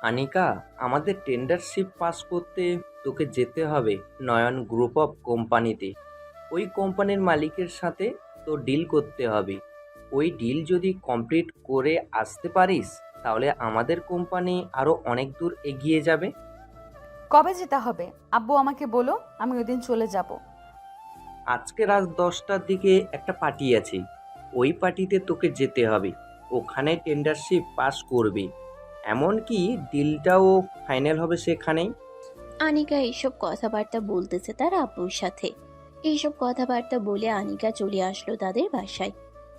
আনিকা, আমাদের টেন্ডারশিপ পাস করতে তোকে যেতে হবে নয়ন গ্রুপ অফ কোম্পানিতে। ওই কোম্পানির মালিকের সাথে তো ডিল করতে হবে। ওই ডিল যদি কমপ্লিট করে আসতে পারিস তাহলে আমাদের কোম্পানি আরও অনেক দূর এগিয়ে যাবে। কবে যেতে হবে? আব্বু আমাকে বলো, আমি ওইদিন চলে যাব। আজকে রাত 10টার দিকে একটা পার্টি আছে, ওই পার্টিতে তোকে যেতে হবে। ওখানে টেন্ডারশিপ পাস করবি, এমনকি ডিলটাও ফাইনাল হবে সেখানেই। আনিকা এইসব কথাবার্তা বলতেছে তার আব্বুর সাথে। এইসব কথাবার্তা বলে আনিকা চলে আসলো তাদের বাসায়।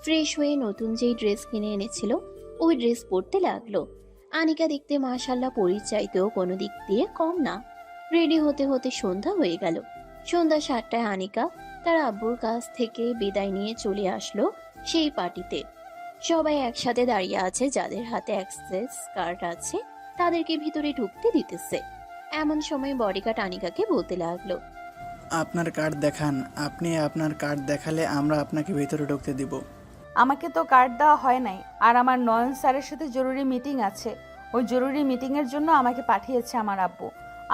ফ্রেশ হয়ে নতুন যেই ড্রেস কিনে এনেছিল ওই ড্রেস পরতে লাগলো। আনিকা দেখতে মাশাল্লাহ পরীর চাইতেও কোনো দিক দিয়ে কম না। রেডি হতে হতে সন্ধ্যা হয়ে গেল। সন্ধ্যা 7টায় আনিকা তার আব্বুর কাছ থেকে বিদায় নিয়ে চলে আসলো সেই পার্টিতে। সবাই একসাথে দাঁড়িয়ে আছে, যাদের হাতে অ্যাক্সেস কার্ড আছে তাদেরকে ভিতরে ঢুকতে দিতেছে। এমন সময় বডিগার্ড আনিকাকে বলতে লাগলো, আপনার কার্ড দেখান। আপনি আপনার কার্ড দেখালে আমরা আপনাকে ভিতরে ঢুকতে দিব। আমাকে তো কার্ড দেওয়া হয় নাই, আর আমার নয়ন স্যারের সাথে জরুরি মিটিং আছে। ওই জরুরি মিটিংয়ের জন্য আমাকে পাঠিয়েছে আমার আব্বু।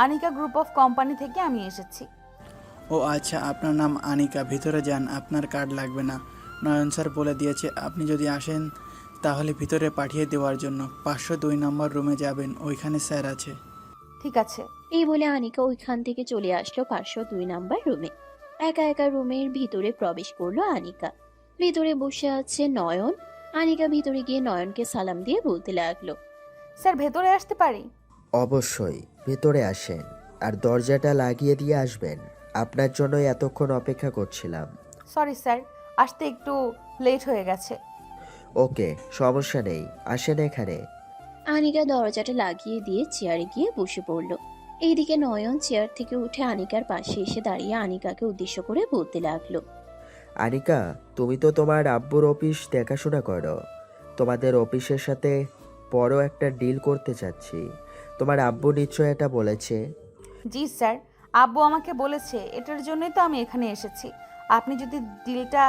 আনিকা গ্রুপ অফ কোম্পানি থেকে আমি এসেছি। ও আচ্ছা, আপনার নাম আনিকা, ভিতরে যান, আপনার কার্ড লাগবে না। নয়ন স্যার বলে দিয়েছে আপনি যদি আসেন তাহলে ভিতরে পাঠিয়ে দেওয়ার জন্য। 502 নম্বর রুমে যাবেন, ওইখানে স্যার আছে। ঠিক আছে। এই বলে আনিকা ওইখান থেকে চলে আসলো 502 নাম্বার রুমে। একা একা রুমের ভিতরে প্রবেশ করলো আনিকা। ভিতরে বসে আছে নয়ন। আনিকা ভিতরে গিয়ে নয়নকে সালাম দিয়ে বলতে লাগলো, স্যার, ভেতরে আসতে পারি? অবশ্যই, ভেতরে আসেন। আর দরজাটা লাগিয়ে দিয়ে আসবেন। আপনার জন্যই এতক্ষণ অপেক্ষা করছিলাম। সরি স্যার, আসতে একটু লেট হয়ে গেছে। ওকে, সমস্যা নেই, আসেন এখানে। আনিকা দরজাটা লাগিয়ে দিয়ে চেয়ারে গিয়ে বসে পড়ল। এইদিকে নয়ন চেয়ার থেকে উঠে আনিকার পাশে এসে দাঁড়িয়ে আনিকাকে উদ্দেশ্য করে বলতে লাগলো, আনিকা, তুমি তো তোমার আব্বুর অফিস দেখাশোনা করো। তোমাদের অফিসের সাথে বড় একটা ডিল করতে চাচ্ছি। তোমার আব্বু নিশ্চয় এটা বলেছে। জি স্যার, আব্বু আমাকে বলেছে, এটার জন্যই তো আমি এখানে এসেছি। আপনি যদি ডিলটা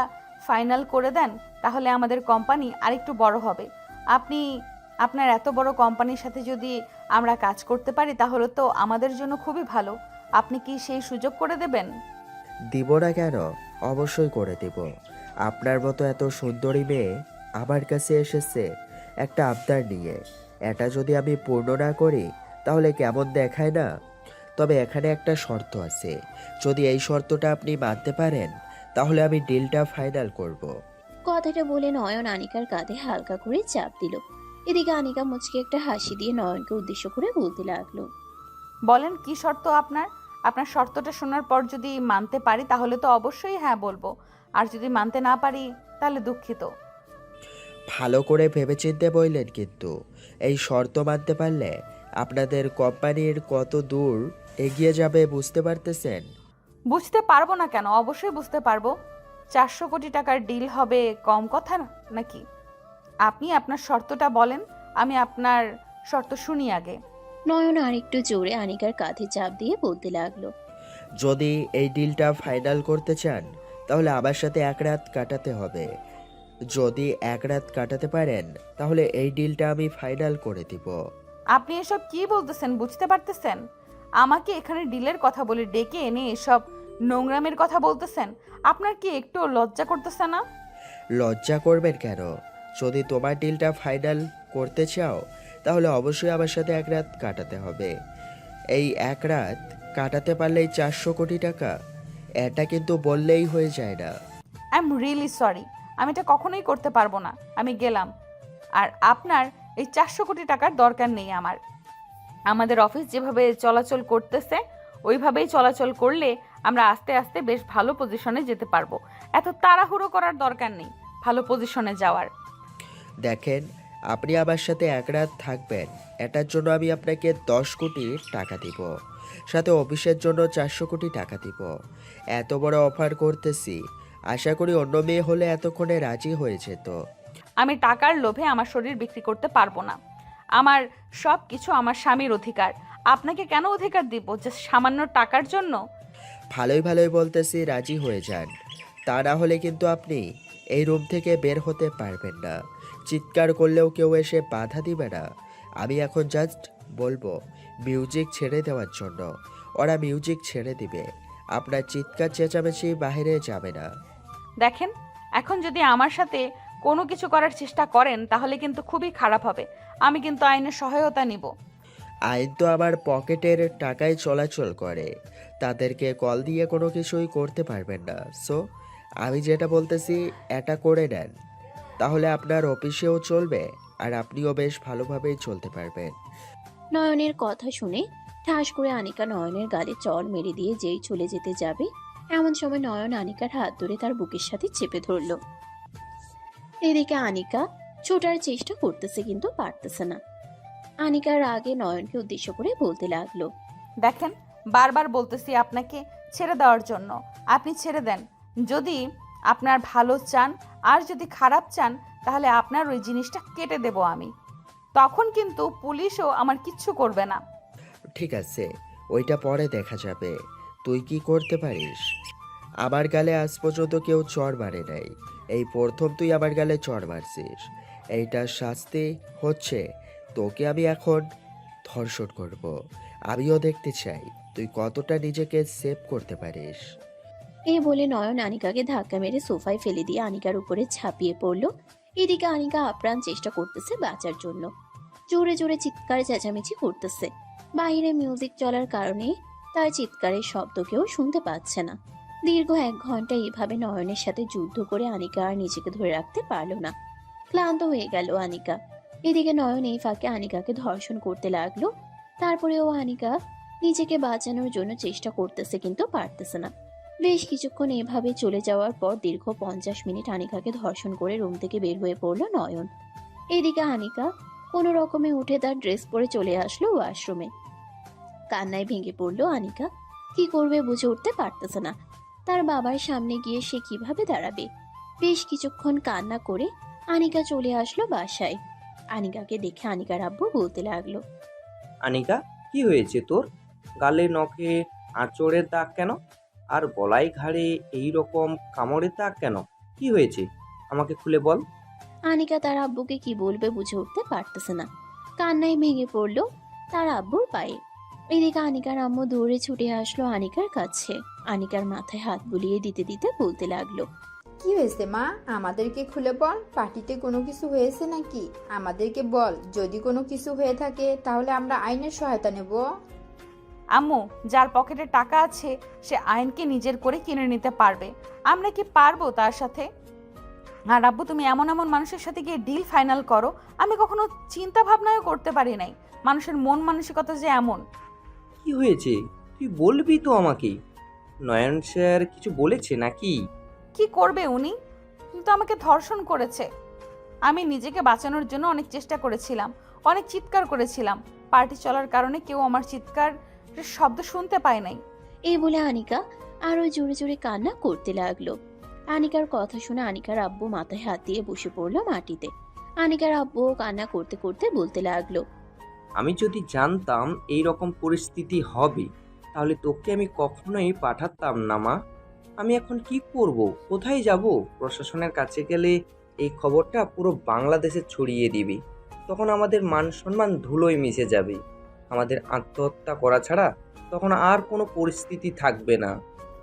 ফাইনাল করে দেন তাহলে আমাদের কোম্পানি আরেকটু বড় হবে। আপনি আপনার এত বড় কোম্পানির সাথে যদি আমরা কাজ করতে পারি তাহলে তো আমাদের জন্য খুবই ভালো। আপনি কি সেই সুযোগ করে দেবেন? দিব না কেন? অবশ্যই করে দিব। আপনার মতো এত সুন্দরী মেয়ে আমার কাছে এসেছে একটা আবদার নিয়ে। এটা যদি আমি পূর্ণ না করি তাহলে কেমন দেখায় না? তবে এখানে একটা শর্ত আছে। যদি এই শর্তটা আপনি মানতে পারেন তাহলে আমি ডিলটা ফাইনাল করব। কথাটা বলে নয়ন আনিকার কাঁধে হালকা করে চাপ দিল। এদিকে আনিকা মুচকি একটা হাসি দিয়ে নয়নকে উদ্দেশ্য করে বলতে লাগলো, বলেন কি শর্ত আপনার? আপনার শর্তটা শোনার পর যদি মানতে পারি তাহলে তো অবশ্যই হ্যাঁ বলবো, আর যদি মানতে না পারি তাহলে দুঃখিত। ভালো করে ভেবেচিন্তে বললেন কিন্তু। এই শর্ত মানতে পারলে আপনাদের কোম্পানির কত দূর এগিয়ে যাবে বুঝতে পারতেছেন? বুঝতে পারবো না কেন? অবশ্যই বুঝতে পারবো। 400 কোটি টাকার ডিল হবে কম কথা নাকি? আপনি আপনার শর্তটা বলেন, আমি আপনার শর্ত শুনি আগে। নয়ন আরেকটু জোরে আনিকার কাঁধে চাপ দিয়ে বলতে লাগলো, যদি এই ডিলটা ফাইনাল করতে চান তাহলে আমার সাথে এক রাত কাটাতে হবে। যদি এক রাত কাটাতে পারেন তাহলে এই ডিলটা আমি ফাইনাল করে দিব। আপনি এসব কি বলতেছেন বুঝতে পারতেছেন? আমাকে এখানে ডিলের কথা বলে ডেকে এনে এসব নোংরামের কথা বলতেছেন? আপনার কি একটু লজ্জা করতেছে না? লজ্জা করবেন কেন? যদি তোমার ডিলটা ফাইনাল করতে চাও তাহলে অবশ্যই আমার সাথে এক রাত কাটাতে হবে। এই এক রাত কাটাতে পারলেই 400 কোটি টাকা। এটা কিন্তু বললেই হয়ে যায় না। আই এম রিয়েলি সরি, আমি এটা কখনোই করতে পারবো না। আমি গেলাম। আর আপনার এই 400 কোটি টাকার দরকার নেই আমার। আমাদের অফিস যেভাবে চলাচল করতেছে ওইভাবেই চলাচল করলে আমরা আস্তে আস্তে বেশ ভালো পজিশনে যেতে পারবো। এত তাড়াহুড়ো করার দরকার নেই ভালো পজিশনে যাওয়ার। দেখেন, আপনি আমার সাথে এক রাত থাকবেন, এটার জন্য আমি আপনাকে 10 কোটি টাকা দিব। সাথে অফিসের জন্য 400 কোটি টাকা দিব। এত বড় অফার করতেছি, আশা করি অন্য মেয়ে হলে এতক্ষণে রাজি হয়ে যেত। আমি টাকার লোভে আমার শরীর বিক্রি করতে পারবো না। আমার সব কিছু আমার স্বামীর অধিকার। আপনাকে কেন অধিকার দিব যে সামান্য টাকার জন্য? ভালোই ভালোই বলতেছি, রাজি হয়ে যান। তা না হলে কিন্তু আপনি এই রুম থেকে বের হতে পারবেন না। চিৎকার করলেও কেউ এসে বাধা দিবে না। আমি এখন জাস্ট বলবো মিউজিক ছেড়ে দেওয়ার জন্য। ওরা মিউজিক ছেড়ে দিবে, আপনার চিৎকার চেঁচামেচি বাইরে যাবে না। দেখেন, এখন যদি আমার সাথে কোনো কিছু করার চেষ্টা করেন তাহলে কিন্তু খুবই খারাপ হবে। আমি কিন্তু আইনের সহায়তা নিব। আইন তো আমার পকেটের টাকায় চলাচল করে, তাদেরকে কল দিয়ে কোনো কিছুই করতে পারবেন না। সো আমি যেটা বলতেছি এটা করে নেন, তাহলে আপনার অফিসেও চলবে আর আপনিও বেশ ভালোভাবেই চলতে পারবেন। নয়নের কথা শুনে ঠাস করে আনিকা নয়নের গালে চড় মেরে দিয়ে যেই চলে যেতে যাবে, এমন সময় নয়ন আনিকার হাত ধরে তার বুকের সাথে চেপে ধরল। এদিকে আনিকা ছোটার চেষ্টা করতেছে কিন্তু পারতেছে না। আনিকার রাগে নয়নকে উদ্দেশ্য করে বলতে লাগলো, দেখেন, বারবার বলতেছি আপনাকে ছেড়ে দেওয়ার জন্য। আপনি ছেড়ে দেন। যদি আপনার ভালো চান আর যদি খারাপ চান তাহলে আপনার ওই জিনিসটা কেটে দেব আমি। তখন কিন্তু পুলিশও আমার কিচ্ছু করবে না। ঠিক আছে, ওইটা পরে দেখা যাবে। তুই কি করতে পারিস? আমার গালে আজ পর্যন্ত কেউ চড় মারে নাই, এই প্রথম তুই আমার গালে চড় মারছিস। এইটার শাস্তি হচ্ছে তোকে আমি এখন ধর্ষণ করব। আমিও দেখতে চাই তুই কতটা নিজেকে সেভ করতে পারিস। এই বলে নয়ন আনিকাকে ধাক্কা মেরে সোফায় ফেলে দিয়ে আনিকার উপরে ঝাঁপিয়ে পড়লো। এদিকে আনিকা আপ্রাণ চেষ্টা করতেছে বাঁচার জন্য, জোরে জোরে চিৎকার চেঁচামেচি করতেছে। বাইরে মিউজিক চলার কারণে তার চিৎকারের শব্দ কেউ শুনতে পাচ্ছে না। দীর্ঘ 1 ঘন্টা এইভাবে নয়নের সাথে যুদ্ধ করে আনিকা আর নিজেকে ধরে রাখতে পারলো না। ক্লান্ত হয়ে গেল আনিকা। এদিকে নয়ন এই ফাঁকে আনিকাকে ধর্ষণ করতে লাগলো। তারপরেও আনিকা নিজেকে বাঁচানোর জন্য চেষ্টা করতেছে কিন্তু পারতেছে না। বেশ কিছুক্ষণ এভাবে চলে যাওয়ার পর দীর্ঘ 50 মিনিট আনিকাকে ধর্ষণ করে রুম থেকে বের হয়ে পড়ল নয়ন। এদিকে আনিকা কোনো রকমে উঠে তার ড্রেস পরে চলে আসলো ওয়াশরুমে। কান্নায় ভেঙে পড়লো আনিকা। কি করবে বুঝে উঠতে পারতেছে না। তার বাবার সামনে গিয়ে সে কিভাবে দাঁড়াবে। বেশ কিছুক্ষণ কান্না করে আনিকা চলে আসলো বাসায়। আনিকাকে দেখে আনিকার আব্বু বলতে লাগলো, আনিকা, কি হয়েছে তোর? গালে নখে আঁচড়ের দাগ কেন? আর গলায় ঘাড়ে এই রকম কামড়ের দাগ কেন? কি হয়েছে আমাকে খুলে বল। আনিকা তার আব্বুকে কি বলবে বুঝে উঠতে পারতেছে না। কান্নায় ভেঙে পড়লো তার আব্বুর পায়ে। এদিকে আনিকার আম্মু দৌড়ে ছুটে আসলো আনিকার কাছে। আনিকার মাথায় হাত বুলিয়ে দিতে দিতে বলতে লাগলো, কি হয়েছে মা? আমাদেরকে খুলে বল। পার্টিতে কোনো কিছু হয়েছে নাকি? আমাদেরকে বল, যদি কোনো কিছু হয়ে থাকে তাহলে আমরা আইনের সহায়তা নেব। আম্মু, যার পকেটে টাকা আছে সে আইনকে নিজের করে কিনে নিতে পারবে। আমরা কি পারবো তার সাথে? আর আব্বু, তুমি এমন এমন মানুষের সাথে গিয়ে ডিল ফাইনাল করো, আমি কখনো চিন্তা ভাবনাও করতে পারি নাই মানুষের মন মানসিকতা যে এমন। কি হয়েছে তুই বলবি তো আমাকে। নয়ন স্যার কিছু বলেছে নাকি? কি করবে উনি? কিন্তু আমাকে ধর্ষণ করেছে। আমি নিজেকে বাঁচানোর জন্য অনেক চেষ্টা করেছিলাম, অনেক চিৎকার করেছিলাম। পার্টি চলার কারণে কেউ আমার চিৎকার শব্দ শুনতে পায় নাই। এই বলে আনিকা আরো জোরে জোরে কান্না করতে লাগলো। আনিকার কথা শুনে আনিকার আব্বু মাথায় হাত দিয়ে বসে পড়লো মাটিতে। আনিকার আব্বু কান্না করতে করতে বলতে লাগলো, আমি যদি জানতাম এই রকম পরিস্থিতি হবে তাহলে তোকে আমি কখনোই পাঠাতাম না মা। আমি এখন কি করব? কোথায় যাব? প্রশাসনের কাছে গেলে এই খবরটা পুরো বাংলাদেশে ছড়িয়ে দিবি। তখন আমাদের মান সম্মান ধুলোয় মিশে যাবে। আমাদের আত্মহত্যা করা ছাড়া তখন আর কোনো পরিস্থিতি থাকবে না।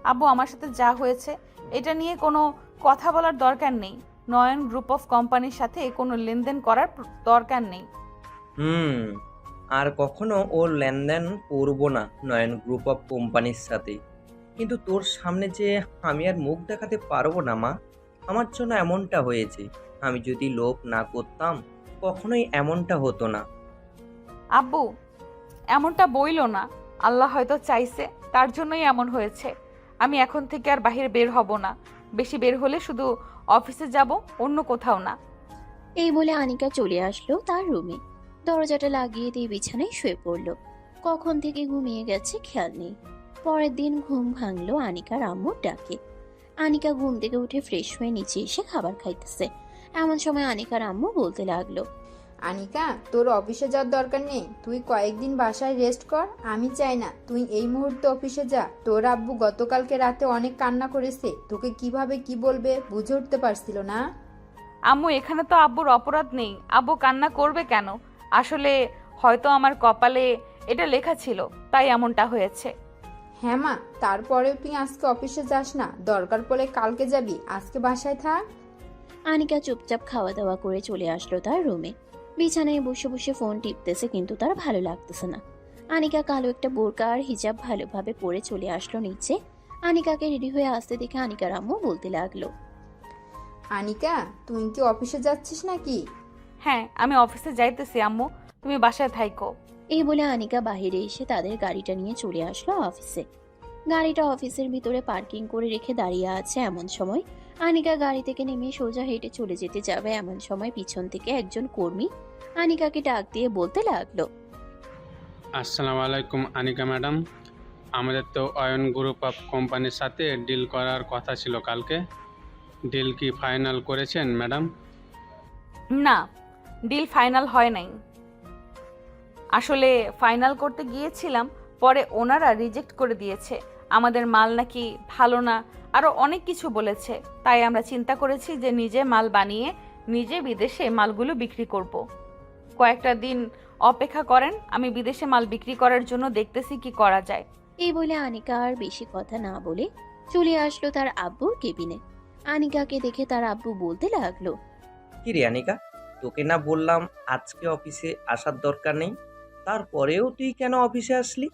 আব্বু, আমার সাথে যা হয়েছে এটা নিয়ে কোনো কথা বলার দরকার নেই। নয়ন গ্রুপ অফ কোম্পানির সাথে কোনো লেনদেন করার দরকার নেই। আর কখনো ও লেনদেন করবো না নয়ন গ্রুপ অফ কোম্পানির সাথে। কিন্তু তোর সামনে যে আমি আর মুখ দেখাতে পারবো না মা। আমার জন্য এমনটা হয়েছে। আমি যদি লোভ না করতাম কখনোই এমনটা হতো না। আব্বু, এমনটা বইলো না। আল্লাহ হয়তো চাইছে, তার জন্যই এমন হয়েছে। আমি এখন থেকে আর বাহিরে বের হব না। বেশি বের হলে শুধু অফিসে যাব, অন্য কোথাও না। এই বলে আনিকা চলে আসলো তার রুমে। দরজাটা লাগিয়ে দিয়ে বিছানায় শুয়ে পড়লো। কখন থেকে ঘুমিয়ে গেছে খেয়াল নেই। পরের দিন ঘুম ভাঙলো আনিকার আম্মুর ডাকে। আনিকা ঘুম থেকে উঠে ফ্রেশ হয়ে নিচে এসে খাবার খাইতেছে। এমন সময় আনিকার আম্মু বলতে লাগলো, আনিকা, তোর অফিসে যাওয়ার দরকার নেই। তুই কয়েকদিন বাসায় রেস্ট কর। আমি চাই না তুই এই মুহূর্তে অফিসে যা। তোর আব্বু গতকালকে রাতে অনেক কান্না করেছে। তোকে কিভাবে কি বলবে বুঝে উঠতে পারছিল না। আম্মু, এখানে তো আব্বুর অপরাধ নেই। আব্বু কান্না করবে কেন? আসলে হয়তো আমার কপালে এটা লেখা ছিল, তাই এমনটা হয়েছে। হ্যাঁ মা, তারপরেও তুই আজকে অফিসে যাস না? দরকার পড়লে কালকে যাবি, আজকে বাসায় থাক। আনিকা চুপচাপ খাওয়া দাওয়া করে চলে আসলো তার রুমে। বিছানায় বসে বসে ফোন টিপতেছে, কিন্তু তার ভালো লাগতেছে না। আনিকা কালো একটা বোরকা আর হিজাব ভালোভাবে পরে চলে আসলো নিচে। আনিকাকে রেডি হয়ে আসতে দেখে আনিকার আম্মু বলতে লাগলো, আনিকা, তুই কি অফিসে যাচ্ছিস নাকি? হ্যাঁ, আমি অফিসে যাইতেছি আম্মু, তুমি বাসায় থাইকো। এই বলে আনিকা বাইরে এসে তাদের গাড়িটা নিয়ে চলে আসলো অফিসে। গাড়িটা অফিসের ভিতরে পার্কিং করে রেখে দাঁড়িয়ে আছে। এমন সময় আনিকা গাড়ি থেকে নেমে সোজা হেঁটে চলে যেতে যাবে, এমন সময় পিছন থেকে একজন কর্মী আনিকাকে ডাক দিয়ে বলতে লাগলো, আসসালামু আলাইকুম আনিকা ম্যাডাম, আমাদের তো অয়ন গ্রুপ অফ কোম্পানির সাথে ডিল করার কথা ছিল কালকে। ডিল কি ফাইনাল করেছেন ম্যাডাম? না, ডিল ফাইনাল হয় নাই। আসলে ফাইনাল করতে গিয়েছিলাম, পরে ওনারা রিজেক্ট করে দিয়েছে। আমাদের মাল নাকি ভালো না, আরও অনেক কিছু বলেছে। তাই আমরা চিন্তা করেছি যে নিজে মাল বানিয়ে নিজে বিদেশে মালগুলো বিক্রি করব। কয়েকটা দিন অপেক্ষা করেন, আমি বিদেশে মাল বিক্রি করার জন্য দেখতেছি কি করা যায়। এই বলে আনিকা আর বেশি কথা না বলে চলে আসলো তার আব্বুর কেবিনে। আনিকাকে দেখে তার আব্বু বলতে লাগলো, কি রে আনিকা, তোকে না বললাম আজকে অফিসে আসার দরকার নেই, তারপরেও তুই কেন অফিসে আসলি?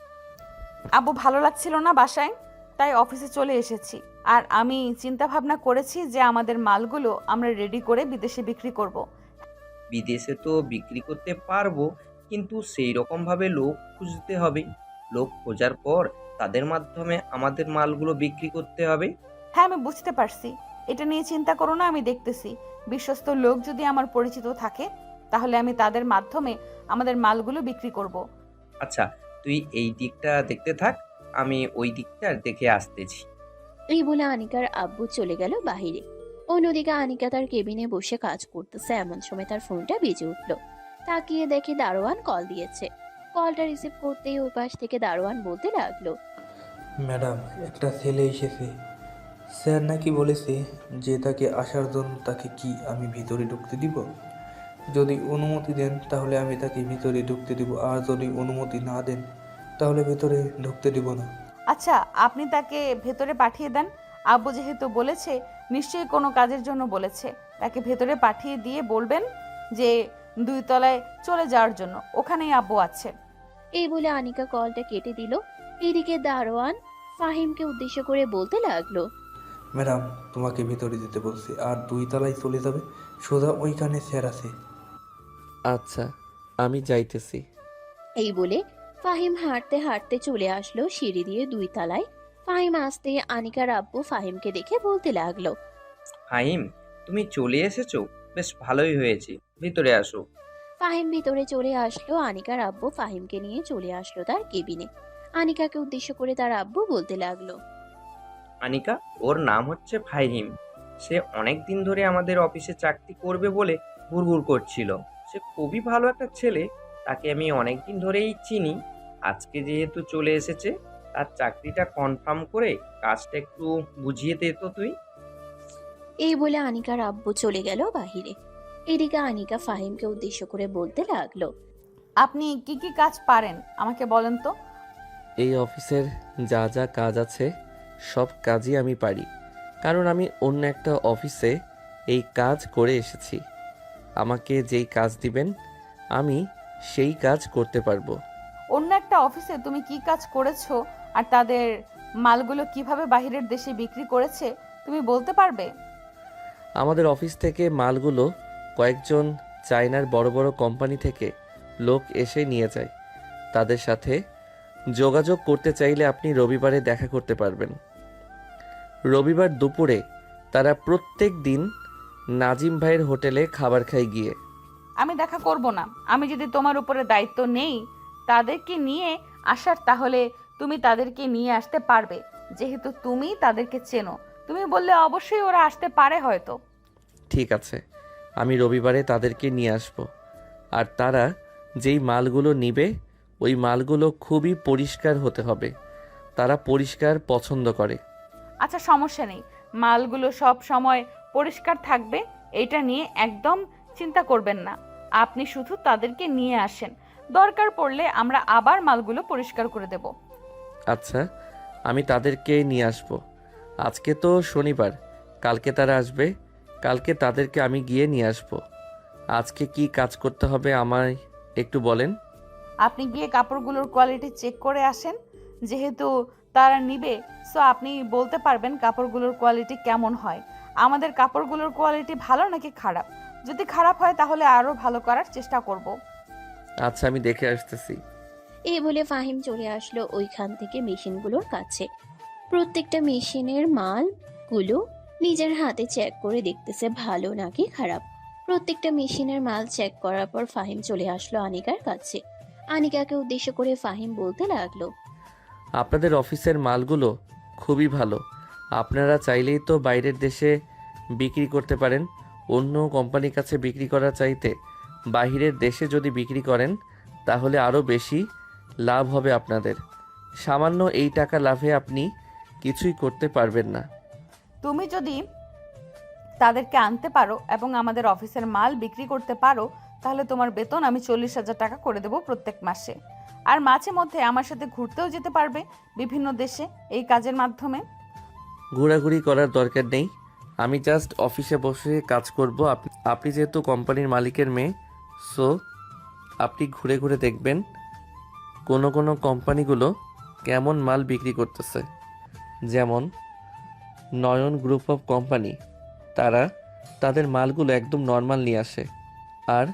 আব্বু ভালো লাগছিল না বাসায়, তাই অফিসে চলে এসেছি। আর আমি চিন্তা ভাবনা করেছি যে আমাদের মালগুলো আমরা রেডি করে বিদেশে বিক্রি করব। বিদেশে তো বিক্রি করতে পারবো, কিন্তু সেই রকমভাবে লোক খুঁজতে হবে। লোক খোঁজার পর তাদের মাধ্যমে আমাদের মালগুলো বিক্রি করতে হবে। হ্যাঁ, আমি বুঝতে পারছি। এটা নিয়ে চিন্তা করো না, আমি দেখতেছি। বিশ্বস্ত লোক যদি আমার পরিচিত থাকে, তাহলে আমি তাদের মাধ্যমে আমাদের মালগুলো বিক্রি করব। আচ্ছা, তুই এই দিকটা দেখতে থাক, আমি ওই দিকটা দেখে আসতেছি। এই বলে আনিকার আব্বু চলে গেল বাহিরে। অন্যদিকে আনিকা তার কেবিনে বসে কাজ করতেছে। এমন সময় তার ফোনটা বেজে উঠলো। তাকিয়ে দেখে দারোয়ান কল দিয়েছে। কলটা রিসিভ করতেই ওই পাশ থেকে দারোয়ান বলতে লাগলো, ম্যাডাম, একটা ছেলে এসেছে। স্যার নাকি বলেছে যে তাকে আসার জন্য তাকে কি আমি ভিতরে ঢুকতে দিব? যদি অনুমতি দেন তাহলে আমি তাকে ভিতরে ঢুকতে দিব, আর যদি অনুমতি না দেন তাহলে ভিতরে ঢুকতে দিব না। আচ্ছা, আপনি তাকে ভেতরে পাঠিয়ে দেন। আব্বু যেহেতু বলেছে, নিশ্চয়ই কোনো কাজের জন্য বলেছে। তাকে ভেতরে পাঠিয়ে দিয়ে বলবেন যে 2 তলায় চলে যাওয়ার জন্য, ওখানেই আব্বু আছে। এই বলে আনিকা কলটা কেটে দিল। এদিকে দারোয়ান ফাহিমকে উদ্দেশ্য করে বলতে লাগলো, ম্যাডাম, তোমাকে ভিতরে যেতে বলছি, আর 2 তলায় চলে যাবে, সোজা ওইখানে স্যার আছে। আচ্ছা, আমি যাইতেছি। এই বলে ফাহিম হাঁটতে হাঁটতে চলে আসলো সিঁড়ি দিয়ে 2 তলায়। ফাহিম আসতে আনিকার আব্বু ফাহিমকে দেখে বলতে লাগলো, ফাহিম, তুমি চলে এসেছো, বেশ ভালোই হয়েছে, ভিতরে আসো। ফাহিম ভিতরে চলে আসলো। আনিকার আব্বু ফাহিমকে নিয়ে চলে আসলো তার কেবিনে। আনিকাকে উদ্দেশ্য করে তার আব্বু বলতে লাগলো, আনিকা, ওর নাম হচ্ছে ফাহিম। সে অনেক দিন ধরে আমাদের অফিসে চাকরি করবে বলে ঘুরঘুর করছিল। সে খুবই ভালো একটা ছেলে, তাকে আমি অনেক দিন ধরেই চিনি। আজকে যেহেতু চলে এসেছে, তার চাকরিটা কনফার্ম করে কাজটা একটু বুঝিয়ে দে তো তুই। এই বলে আনিকার আব্বু চলে গেল বাহিরে। এদিকে আনিকা ফাহিমকে উদ্দেশ্য করে বলতে লাগলো, আপনি কি কি কাজ পারেন আমাকে বলেন তো। এই অফিসের যা যা কাজ আছে সব কাজই আমি পারি, কারণ আমি অন্য একটা অফিসে এই কাজ করে এসেছি। আমাকে যেই কাজ দিবেন আমি সেই কাজ করতে পারবো। অন্য একটা অফিসে তুমি কি কাজ করেছো আর তাদের মালগুলো কিভাবে বাইরের দেশে বিক্রি করেছে তুমি বলতে পারবে? আমাদের অফিস থেকে মালগুলো কয়েকজন চায়নার বড় বড় কোম্পানি থেকে লোক এসে নিয়ে যায়। তাদের সাথে যোগাযোগ করতে চাইলে আপনি রবিবারে দেখা করতে পারবেন। রবিবার দুপুরে তারা প্রত্যেক দিন নাজিম ভাইয়ের হোটেলে খাবার খায় গিয়ে। আমি দেখা করব না। আমি যদি তোমার উপরে দায়িত্ব নেই তাদেরকে নিয়ে আসার, তাহলে তুমি তাদেরকে নিয়ে আসতে পারবে, যেহেতু তুমি তাদেরকে চেনো। তুমি বললে অবশ্যই ওরা আসতে পারে হয়তো। ঠিক আছে, আমি রবিবারে তাদেরকে নিয়ে আসব। আর তারা যেই মালগুলো নিবে ওই মালগুলো খুবই পরিষ্কার হতে হবে। তারা পরিষ্কার পছন্দ করে। আচ্ছা, সমস্যা নেই, মালগুলো সব সময় পরিষ্কার থাকবে, এটা নিয়ে একদম চিন্তা করবেন না। আপনি শুধু তাদেরকে নিয়ে আসেন। দরকার পড়লে আমরা আবার মালগুলো পরিষ্কার করে দেব। আচ্ছা, আমি তাদেরকে নিয়ে আসবো। আজকে তো শনিবার, কালকে তারা আসবে। কালকে তাদেরকে আমি গিয়ে নিয়ে আসবো। আজকে কি কাজ করতে হবে আমায় একটু বলেন। আপনি গিয়ে কাপড়গুলোর কোয়ালিটি চেক করে আসেন। যেহেতু তারা নিবে, সো আপনি বলতে পারবেন কাপড়গুলোর কোয়ালিটি কেমন হয়। আমাদের কাপড়গুলোর কোয়ালিটি ভালো নাকি খারাপ। যদি খারাপ হয় তাহলে আরও ভালো করার চেষ্টা করব। আচ্ছা, আমি দেখে আসতেছি। এই বলে ফাহিম চলে আসলো ওইখান থেকে মেশিনগুলোর কাছে। প্রত্যেকটা মেশিনের মালগুলো নিজের হাতে চেক করে দেখতেছে ভালো নাকি খারাপ। প্রত্যেকটা মেশিনের মাল চেক করার পর ফাহিম চলে আসলো আনিকার কাছে। আনিকাকে উদ্দেশ্য করে ফাহিম বলতে লাগলো, আপনাদের অফিসের মালগুলো খুবই ভালো। আপনারা চাইলেই তো বাইরের দেশে বিক্রি করতে পারেন। অন্য কোম্পানির কাছে বিক্রি করার চাইতে বাইরের দেশে যদি বিক্রি করেন তাহলে আরও বেশি লাভ হবে আপনাদের। সামান্য এই টাকা লাভে আপনি কিছুই করতে পারবেন না। তুমি যদি তাদেরকে আনতে পারো এবং আমাদের অফিসের মাল বিক্রি করতে পারো তাহলে তোমার বেতন আমি 40,000 টাকা করে দেবো প্রত্যেক মাসে। আর মাঝে মধ্যে আমার সাথে ঘুরতেও যেতে পারবে বিভিন্ন দেশে এই কাজের মাধ্যমে। ঘোরাঘুরি করার দরকার নেই, আমি জাস্ট অফিসে বসে কাজ করব। আপনি যেহেতু কোম্পানির মালিকের মেয়ে, সো আপনি ঘুরে ঘুরে দেখবেন কোন কোম্পানিগুলো কেমন মাল বিক্রি করতেছে। যেমন নয়ন গ্রুপ অফ কোম্পানি, তারা তাদের মালগুলো একদম নর্মাল নিয়ে আসে আর